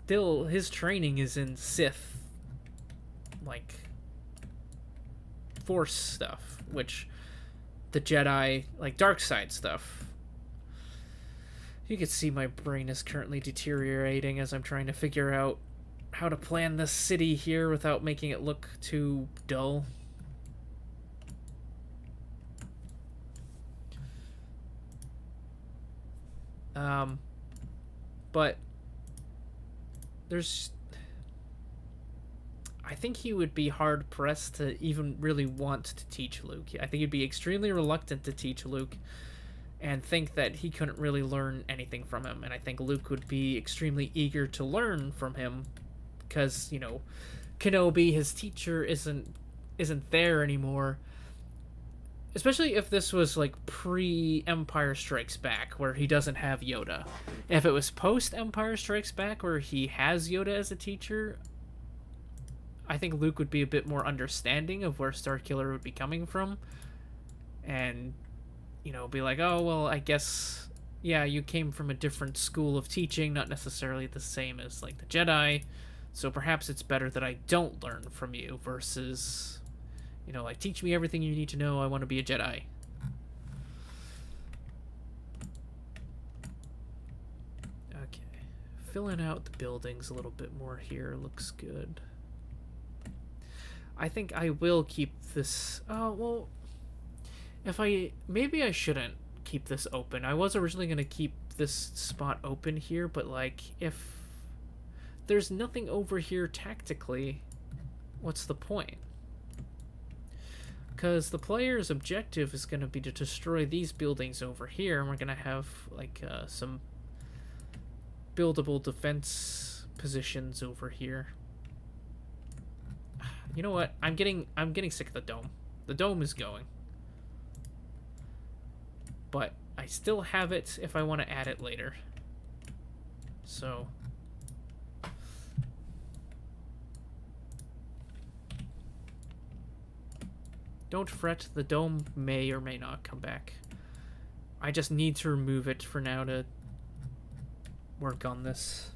training is in Sith, like, Force stuff, which the Jedi, like, dark side stuff. You can see my brain is currently deteriorating as I'm trying to figure out how to plan this city here without making it look too dull. But there's... I think he would be hard-pressed to even really want to teach Luke. I think he'd be extremely reluctant to teach Luke and think that he couldn't really learn anything from him. And I think Luke would be extremely eager to learn from him because, you know, Kenobi, his teacher, isn't there anymore. Especially if this was, like, pre-Empire Strikes Back, where he doesn't have Yoda. If it was post-Empire Strikes Back, where he has Yoda as a teacher, I think Luke would be a bit more understanding of where Starkiller would be coming from. And, you know, be like, oh, well, I guess, yeah, you came from a different school of teaching, not necessarily the same as, like, the Jedi, so perhaps it's better that I don't learn from you, versus... You know, like, teach me everything you need to know, I want to be a Jedi. Okay. Filling out the buildings a little bit more here looks good. I think I will keep this... Oh, well... Maybe I shouldn't keep this open. I was originally going to keep this spot open here, but, like, if there's nothing over here tactically, what's the point? Because the player's objective is going to be to destroy these buildings over here, and we're going to have, like, some buildable defense positions over here. You know what? I'm getting sick of the dome. The dome is going. But I still have it if I want to add it later. So... Don't fret, the dome may or may not come back. I just need to remove it for now to work on this.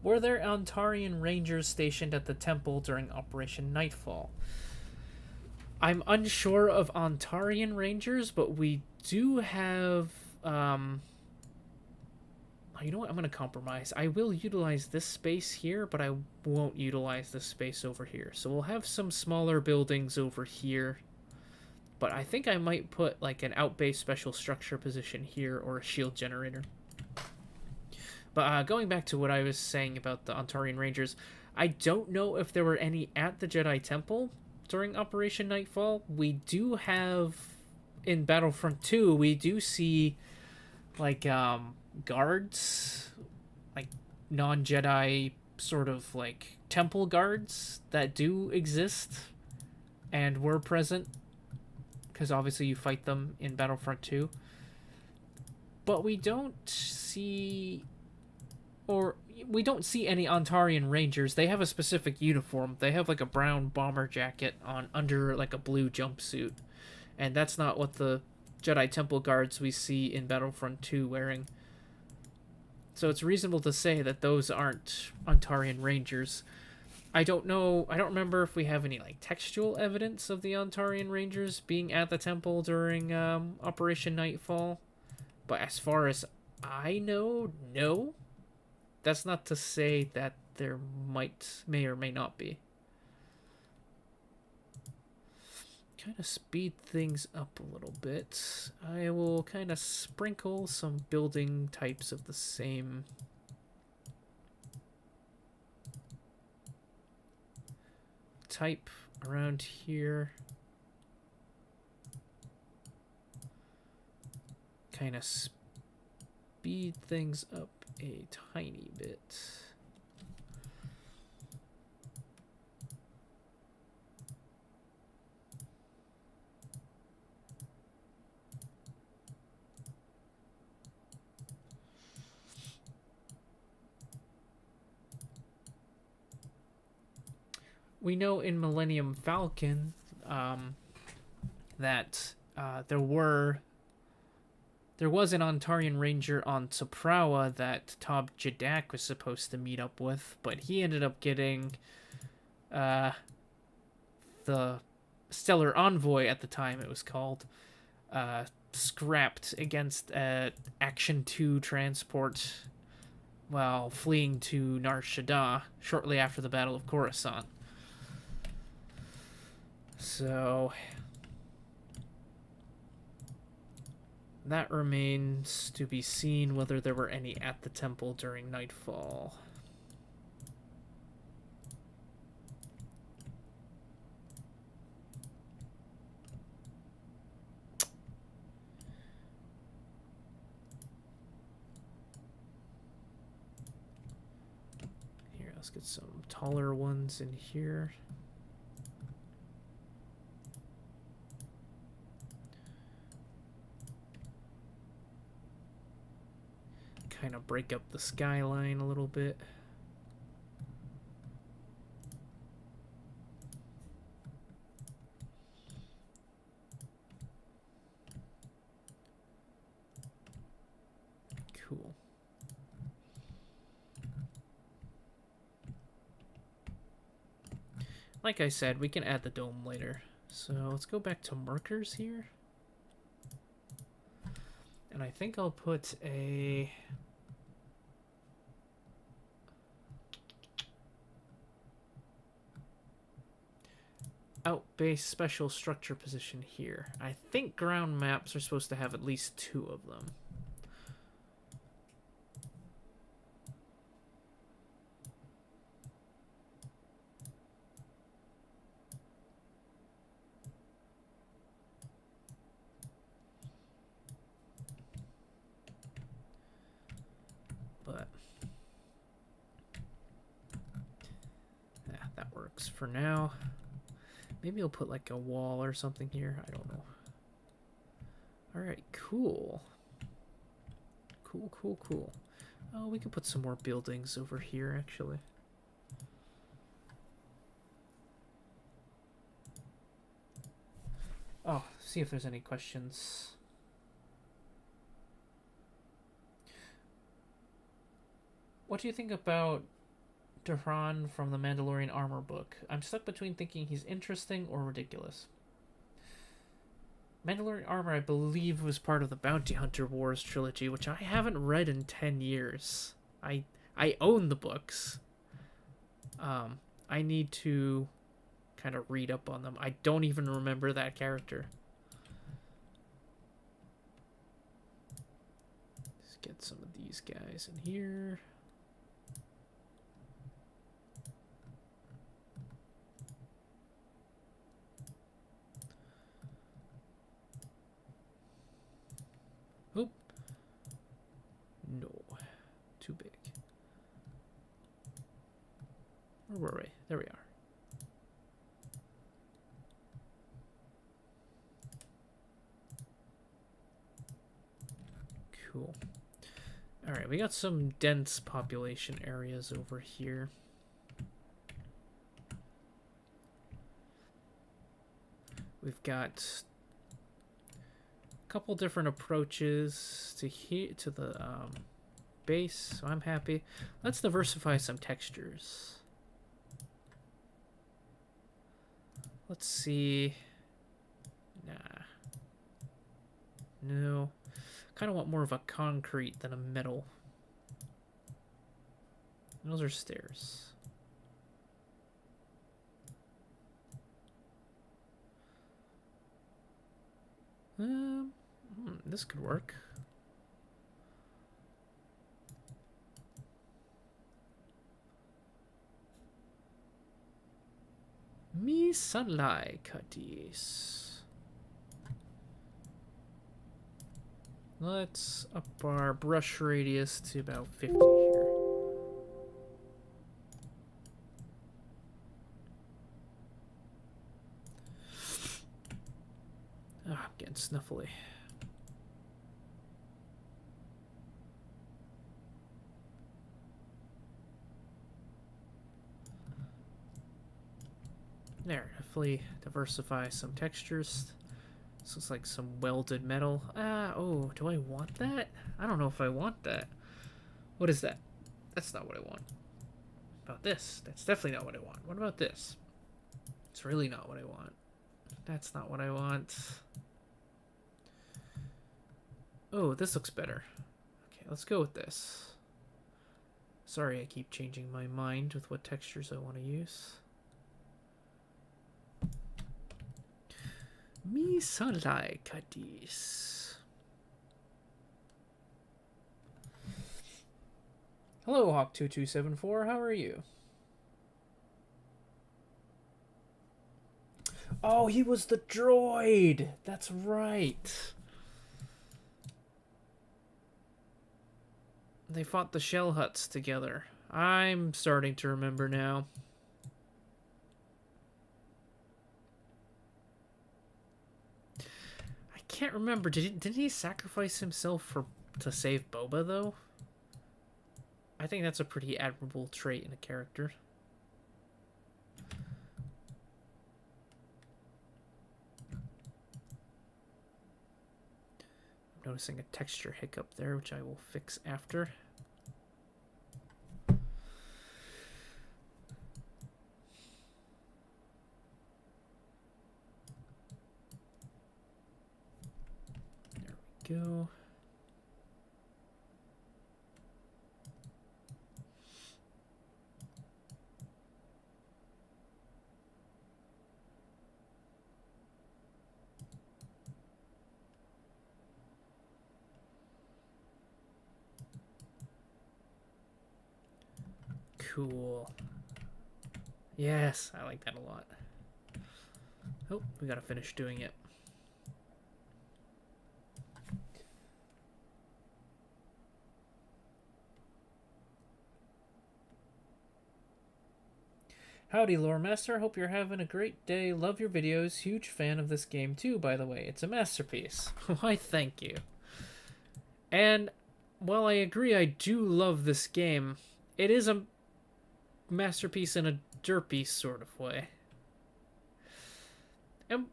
Were there Antarian Rangers stationed at the temple during Operation Nightfall? I'm unsure of Antarian Rangers, but we do have... You know what? I'm going to compromise. I will utilize this space here, but I won't utilize this space over here. So we'll have some smaller buildings over here. But I think I might put like an outbase special structure position here or a shield generator. But going back to what I was saying about the Antarian Rangers, I don't know if there were any at the Jedi Temple during Operation Nightfall. We do have, in Battlefront 2, we do see like... guards, like non-Jedi sort of like temple guards that do exist and were present, because obviously you fight them in Battlefront 2, but we don't see any Antarian Rangers. They have a specific uniform. They have like a brown bomber jacket on under like a blue jumpsuit, and that's not what the Jedi Temple guards we see in Battlefront 2 wearing. So it's reasonable to say that those aren't Antarian Rangers. I don't know, I don't remember if we have any like textual evidence of the Antarian Rangers being at the temple during Operation Nightfall. But as far as I know, no. That's not to say that there may or may not be. Kind of speed things up a little bit. I will kind of sprinkle some building types of the same type around here. Kind of speed things up a tiny bit. We know in Millennium Falcon that there was an Antarian Ranger on T'Prawa that Tob Jadak was supposed to meet up with, but he ended up getting the Stellar Envoy at the time it was called, scrapped against Action 2 transport while fleeing to Nar Shaddaa shortly after the Battle of Coruscant. So that remains to be seen whether there were any at the temple during Nightfall. Here, let's get some taller ones in here. Kind of break up the skyline a little bit. Cool. Like I said, we can add the dome later. So let's go back to markers here. And I think I'll put a... Outbase special structure position here. I think ground maps are supposed to have at least 2 of them. But yeah, that works for now. Maybe I'll put like a wall or something here. I don't know. Alright, cool. Cool. Oh, we could put some more buildings over here, actually. Oh, see if there's any questions. What do you think about Tehran from the Mandalorian armor book? I'm stuck between thinking he's interesting or ridiculous. Mandalorian armor, I believe, was part of the Bounty Hunter Wars trilogy, which I haven't read in 10 years. I own the books. I need to kind of read up on them. I don't even remember that character. Let's get some of these guys in here. Oop. No. Too big. Where were we? There we are. Cool. Alright, we got some dense population areas over here. We've got couple different approaches to the base, so I'm happy. Let's diversify some textures. Let's see. Nah. No. Kind of want more of a concrete than a metal. Those are stairs. This could work. Me sunlight cuties. Let's up our brush radius to about 50 here. I'm getting snuffly. There, definitely diversify some textures. This looks like some welded metal. Oh, do I want that? I don't know if I want that. What is that? That's not what I want. About this? That's definitely not what I want. What about this? It's really not what I want. That's not what I want. Oh, this looks better. Okay, let's go with this. Sorry, I keep changing my mind with what textures I want to use. Misalai Kadis. Hello, Hawk2274. How are you? Oh, he was the droid. That's right. They fought the shell huts together. I'm starting to remember now. I can't remember. Didn't he sacrifice himself to save Boba, though? I think that's a pretty admirable trait in a character. I'm noticing a texture hiccup there, which I will fix after. There we go. Cool. Yes, I like that a lot. Oh, we gotta finish doing it. Howdy, Lore Master. Hope you're having a great day. Love your videos. Huge fan of this game, too, by the way. It's a masterpiece. Why, thank you. And while I agree I do love this game, it is a masterpiece in a derpy sort of way. And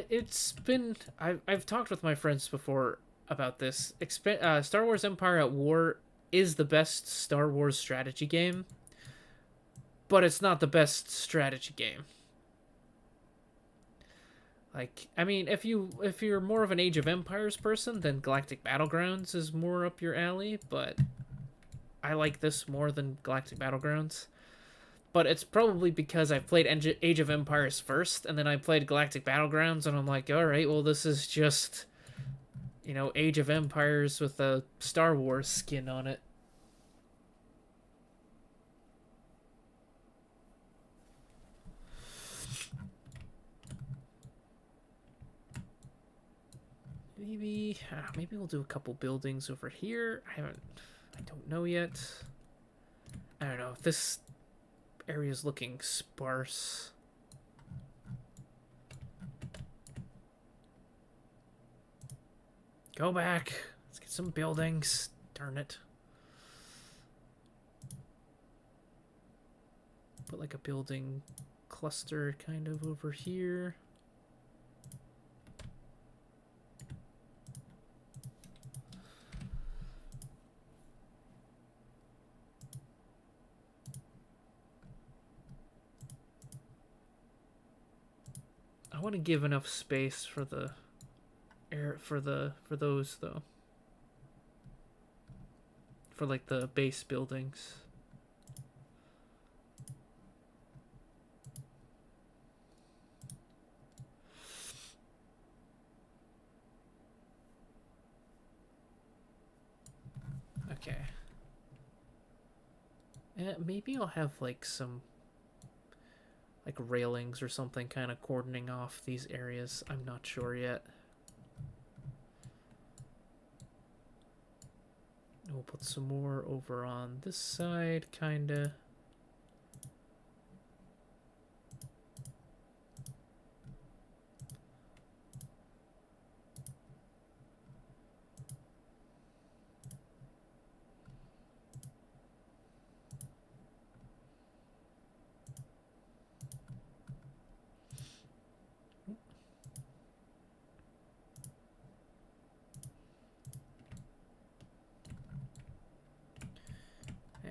it's been... I've talked with my friends before about this. Star Wars Empire at War is the best Star Wars strategy game, but it's not the best strategy game. Like, I mean, if you're more of an Age of Empires person, then Galactic Battlegrounds is more up your alley, but I like this more than Galactic Battlegrounds. But it's probably because I played Age of Empires first, and then I played Galactic Battlegrounds, and I'm like, alright, well, this is just, you know, Age of Empires with a Star Wars skin on it. Maybe we'll do a couple buildings over here. I don't know yet. I don't know if this area's looking sparse. Go back. Let's get some buildings. Darn it. Put like a building cluster kind of over here. I want to give enough space for the air for those though. For like the base buildings. Okay. Maybe I'll have like some like railings or something kind of cordoning off these areas. I'm not sure yet. We'll put some more over on this side, kinda.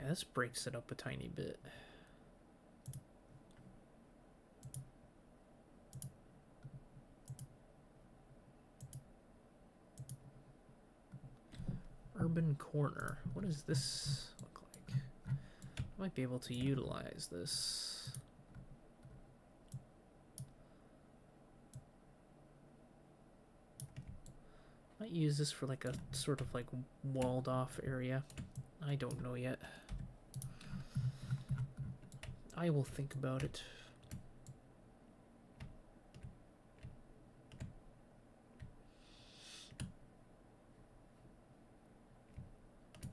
This breaks it up a tiny bit. corner. What does this look like? I might be able to utilize this. Might use this for like a sort of like walled off area. I don't know yet. I will think about it.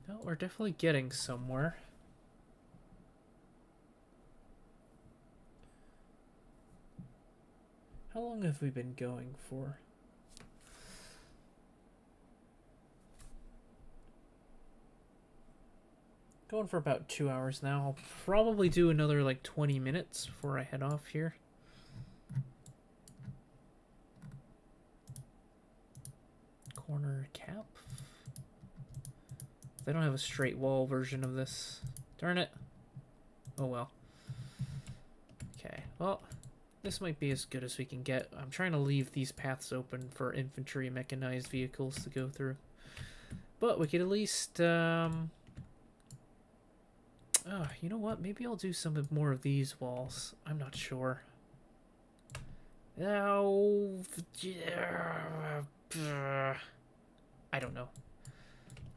Well, we're definitely getting somewhere. How long have we been going for? Going for about 2 hours now. I'll probably do another like 20 minutes before I head off here. Corner cap. They don't have a straight wall version of this. Darn it. Oh well. Okay, well, this might be as good as we can get. I'm trying to leave these paths open for infantry and mechanized vehicles to go through. But we could at least, oh, you know what? Maybe I'll do some more of these walls. I'm not sure. Oh, I don't know.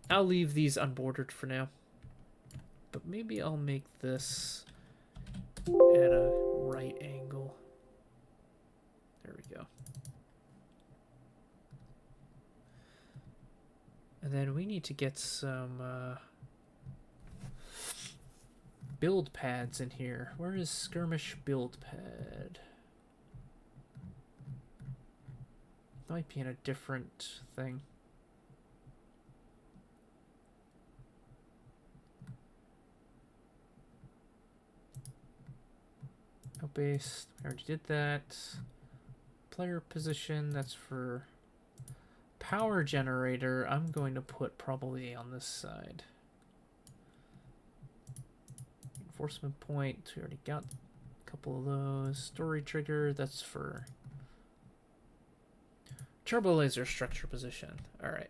I'll leave these unbordered for now. But maybe I'll make this at a right angle. There we go. And then we need to get some build pads in here. Where is skirmish build pad? Might be in a different thing. No base. I already did that. Player position. That's for power generator. I'm going to put probably on this side. Enforcement point. We already got a couple of those. Story trigger. That's for turbo laser structure position. All right.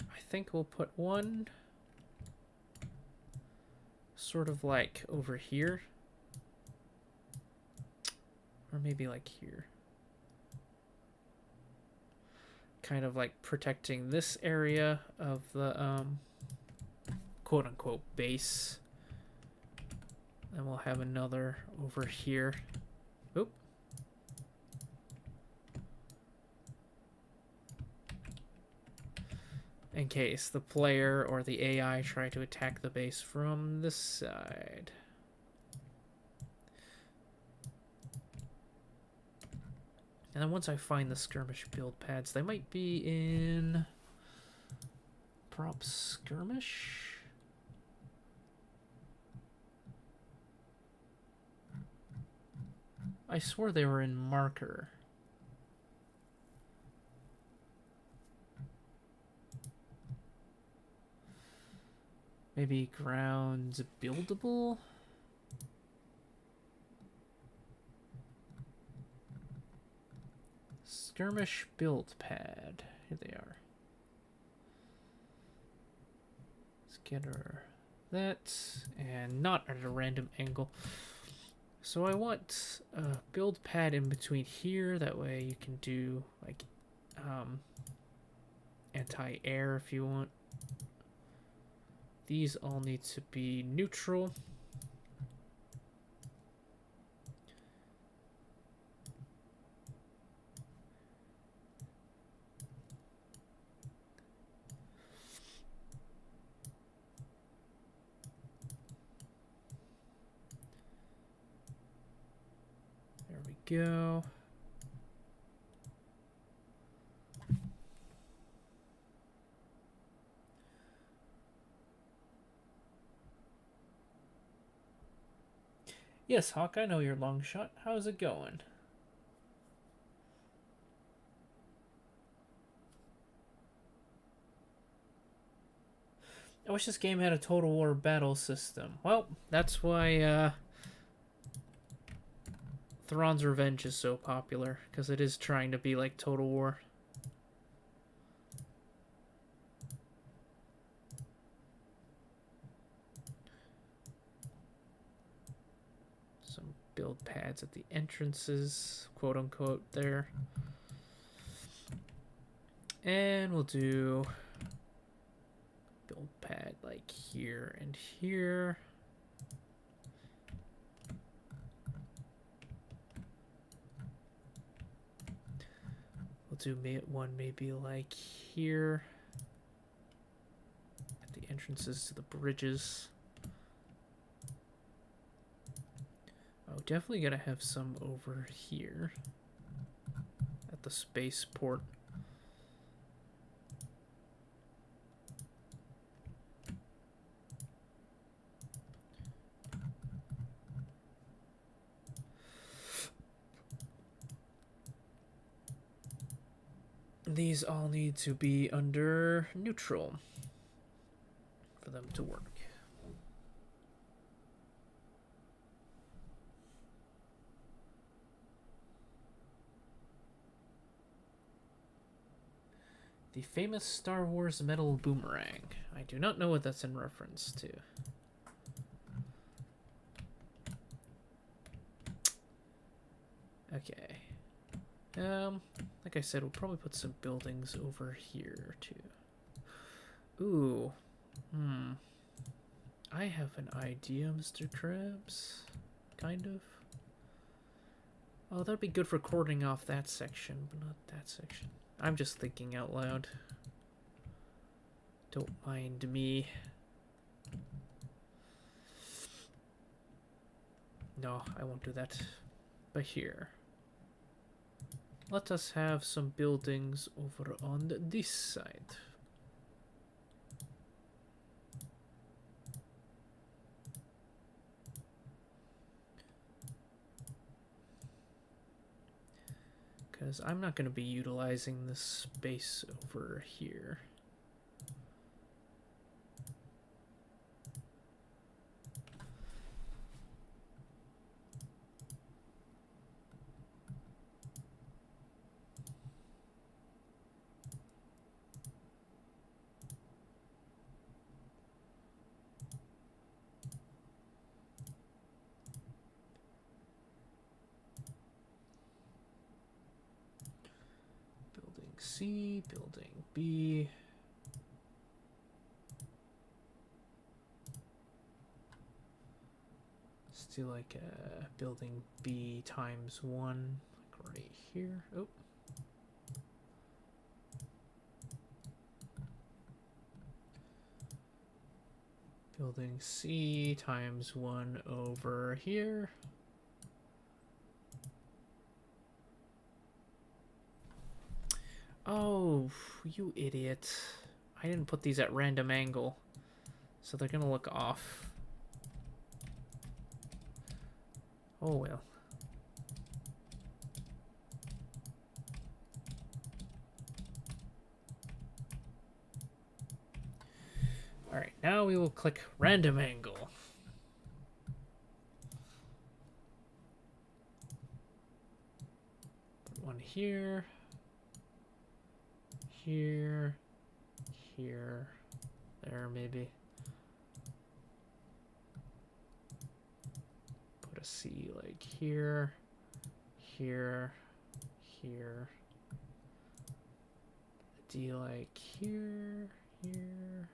I think we'll put one sort of like over here, or maybe like here, kind of like protecting this area of the quote-unquote base. Then we'll have another over here. Oop. In case the player or the AI try to attack the base from this side. And then once I find the skirmish build pads, they might be in prop skirmish. I swore they were in marker. Maybe grounds buildable? Skirmish build pad. Here they are. Let's get her that, and not at a random angle. So I want a build pad in between here. That way you can do like anti-air if you want. These all need to be neutral. There we go. Yes, Hawk, I know your long shot. How's it going? I wish this game had a Total War battle system. Well, that's why Thrawn's Revenge is so popular, because it is trying to be like Total War. build pads at the entrances, quote unquote, there. And we'll do build pad like here and here. We'll do one maybe like here at the entrances to the bridges. Oh, definitely gotta have some over here at the spaceport. These all need to be under neutral for them to work. The famous Star Wars metal boomerang. I do not know what that's in reference to. Okay. Like I said, we'll probably put some buildings over here too. Ooh. I have an idea, Mr. Krabs. Kind of. Oh, that'd be good for cordoning off that section, but not that section. I'm just thinking out loud. Don't mind me. No, I won't do that. But here. Let us have some buildings over on this side. Because I'm not going to be utilizing this space over here. C, building B. Let's do like a building B times 1, like right here. Oh. Building C times 1 over here. Oh, you idiot. I didn't put these at random angle, so they're gonna look off. Oh well. Alright, now we will click random angle. Put one here. Here, here, there maybe. Put a C like here, here, here. A D like here, here,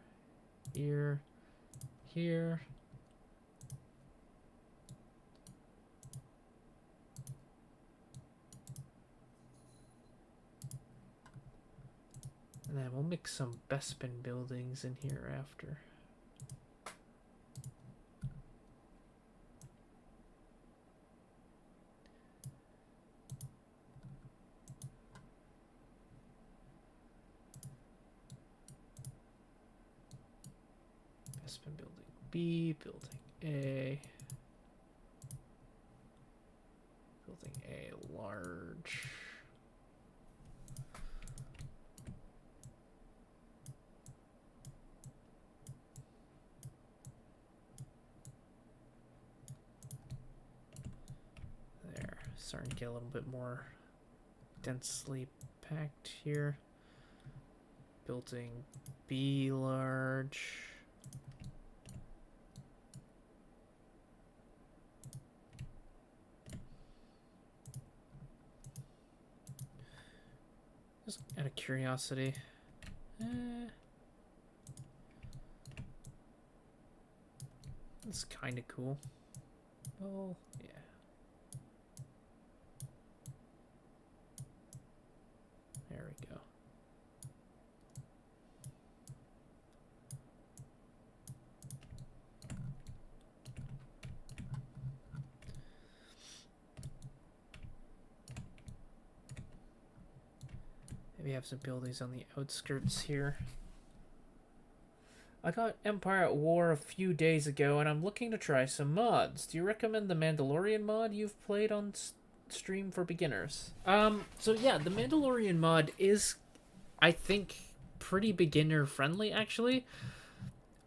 here, here. And then we'll mix some Bespin buildings in here after. Bespin building B, building A. Building A large. Starting to get a little bit more densely packed here. Building B large. curiosity. It's kind of cool. Oh, yeah. There we go. Maybe have some buildings on the outskirts here. I got Empire at War a few days ago, and I'm looking to try some mods. Do you recommend the Mandalorian mod you've played on stream for beginners? So yeah, the Mandalorian mod is, I think, pretty beginner friendly, actually.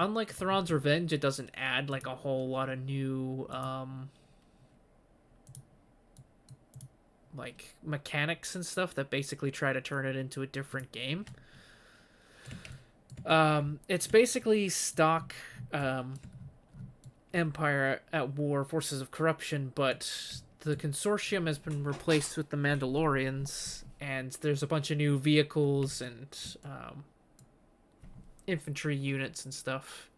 Unlike Thrawn's Revenge, it doesn't add, like, a whole lot of new, like, mechanics and stuff that basically try to turn it into a different game. It's basically stock Empire at War, Forces of Corruption, but the Consortium has been replaced with the Mandalorians, and there's a bunch of new vehicles and infantry units and stuff.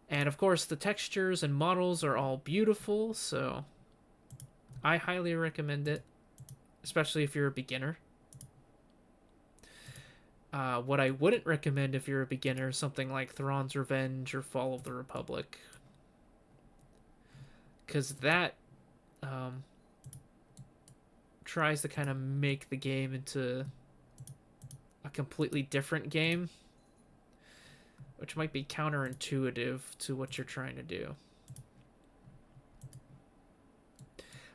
And of course, the textures and models are all beautiful, so I highly recommend it, especially if you're a beginner. What I wouldn't recommend if you're a beginner is something like Thrawn's Revenge or Fall of the Republic. Because that tries to kind of make the game into a completely different game, which might be counterintuitive to what you're trying to do.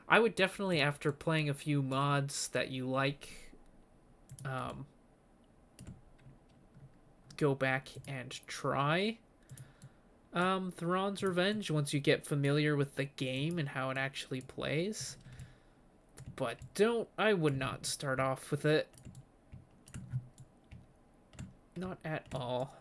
I would definitely, after playing a few mods that you like, go back and try Thrawn's Revenge once you get familiar with the game and how it actually plays. But I would not start off with it. Not at all.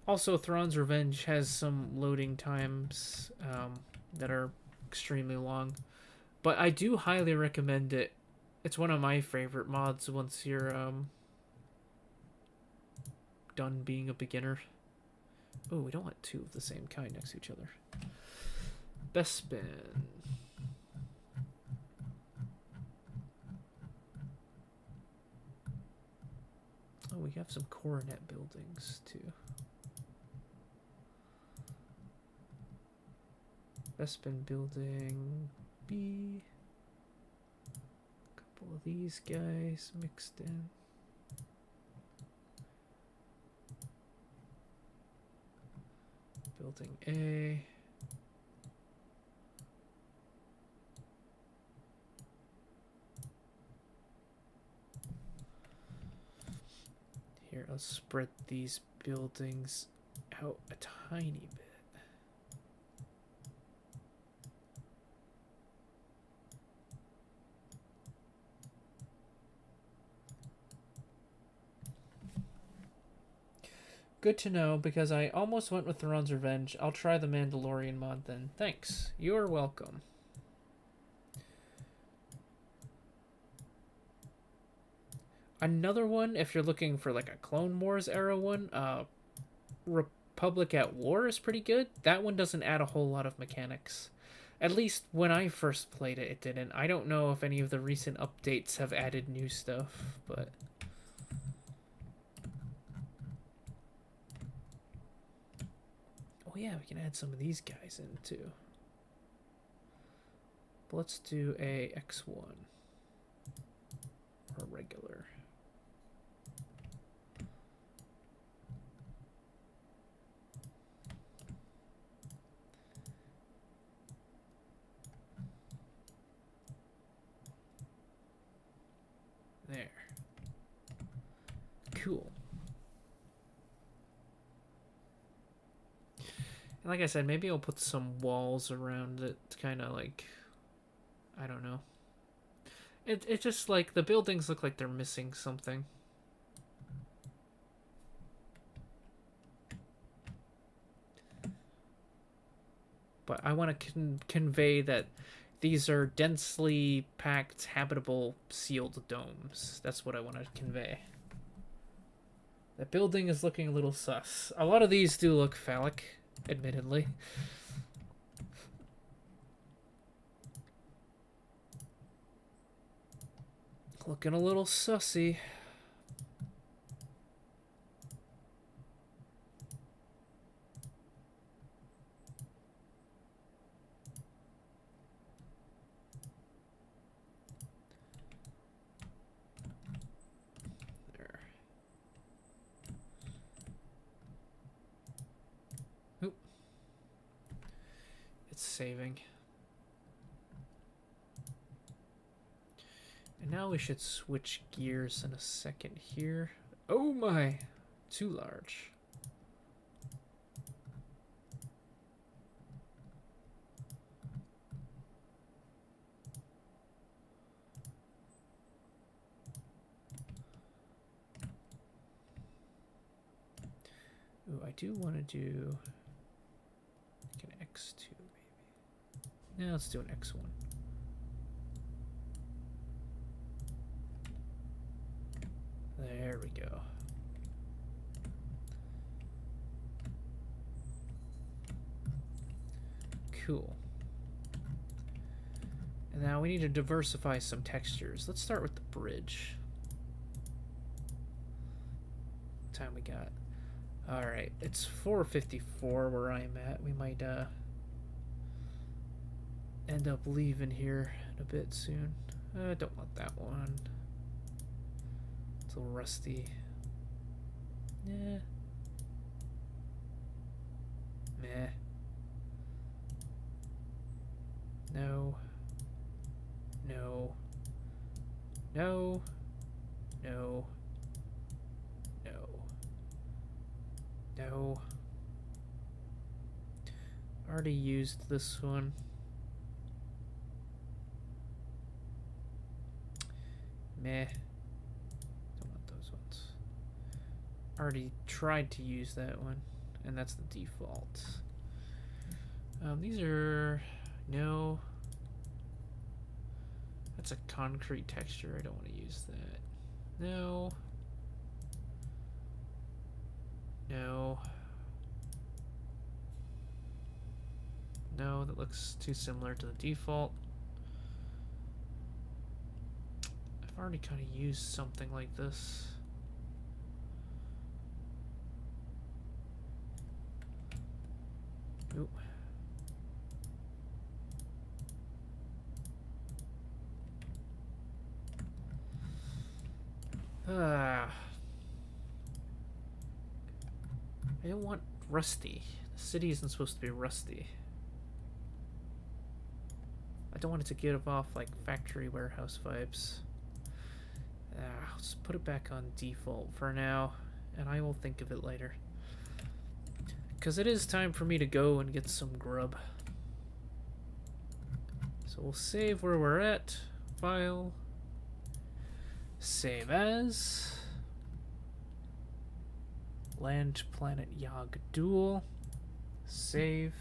Also, Thrawn's Revenge has some loading times that are extremely long. But I do highly recommend it. It's one of my favorite mods once you're done being a beginner. Oh, we don't want two of the same kind next to each other. Bespin. Oh, we have some coronet buildings too. Bespin building B. A couple of these guys mixed in. Building A. Here, let's spread these buildings out a tiny bit. Good to know, because I almost went with Thrawn's Revenge. I'll try the Mandalorian mod then. Thanks. You're welcome. Another one, if you're looking for like a Clone Wars era one, Republic at War is pretty good. That one doesn't add a whole lot of mechanics. At least when I first played it, it didn't. I don't know if any of the recent updates have added new stuff, but... yeah, we can add some of these guys in too. But let's do a X1 or regular. There. Cool. Like I said, maybe I'll put some walls around it, kind of like, I don't know. It just like, the buildings look like they're missing something. but I want to convey that these are densely packed, habitable, sealed domes. That's what I want to convey. That building is looking a little sus. A lot of these do look phallic, admittedly. Looking a little sussy. There. Oop. It's saving. And now we should switch gears in a second here. Oh my! Too large. Ooh, I do want to do like an X2 maybe. Yeah, let's do an X1. There we go. Cool. And now we need to diversify some textures. Let's start with the bridge. What time we got? Alright, it's 4:54 where I'm at. We might end up leaving here in a bit soon. Don't want that one. It's a little rusty. Yeah. Meh. No. No. No. No. No. No. Already used this one. Meh. Don't want those ones. Already tried to use that one, and that's the default. These are... No. That's a concrete texture. I don't want to use that. No. No. No, that looks too similar to the default. I've already kind of used something like this. Oop. I don't want rusty. The city isn't supposed to be rusty. I don't want it to give off like factory warehouse vibes. Let's put it back on default for now, and I will think of it later. Because it is time for me to go and get some grub. So we'll save where we're at. File. Save as. Land planet Yag'Dhul. Save.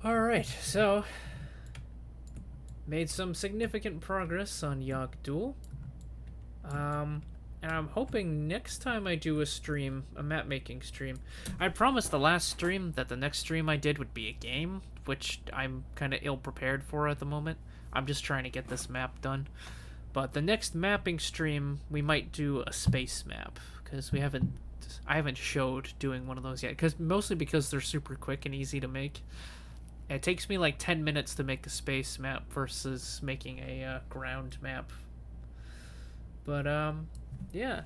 Alright, so made some significant progress on Yag'Dhul. And I'm hoping next time I do a stream, a map making stream, I promised the last stream that the next stream I did would be a game, which I'm kind of ill prepared for at the moment. I'm just trying to get this map done. But the next mapping stream, we might do a space map, because I haven't showed doing one of those yet, mostly because they're super quick and easy to make. It takes me like 10 minutes to make a space map versus making a ground map. But, yeah.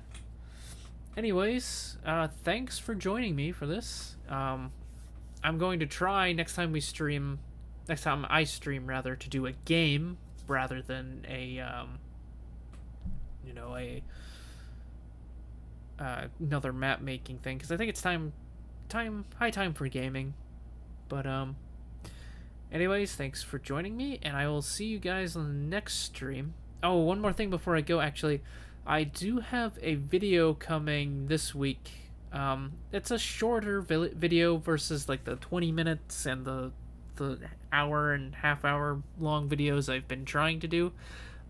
Anyways, thanks for joining me for this. I'm going to try next time I stream, rather, to do a game rather than a, another map making thing, because I think it's high time for gaming. But, anyways, thanks for joining me, and I will see you guys on the next stream. Oh, one more thing before I go, actually. I do have a video coming this week. It's a shorter video versus like the 20 minutes and the hour and half hour long videos I've been trying to do.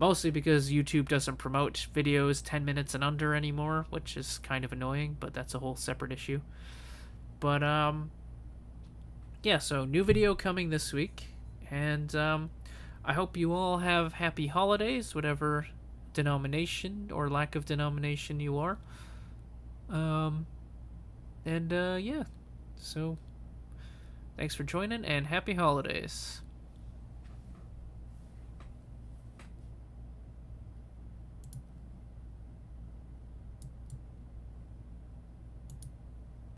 Mostly because YouTube doesn't promote videos 10 minutes and under anymore, which is kind of annoying, but that's a whole separate issue. But yeah, so new video coming this week, and I hope you all have happy holidays, whatever denomination or lack of denomination you are. Yeah, so thanks for joining, and happy holidays.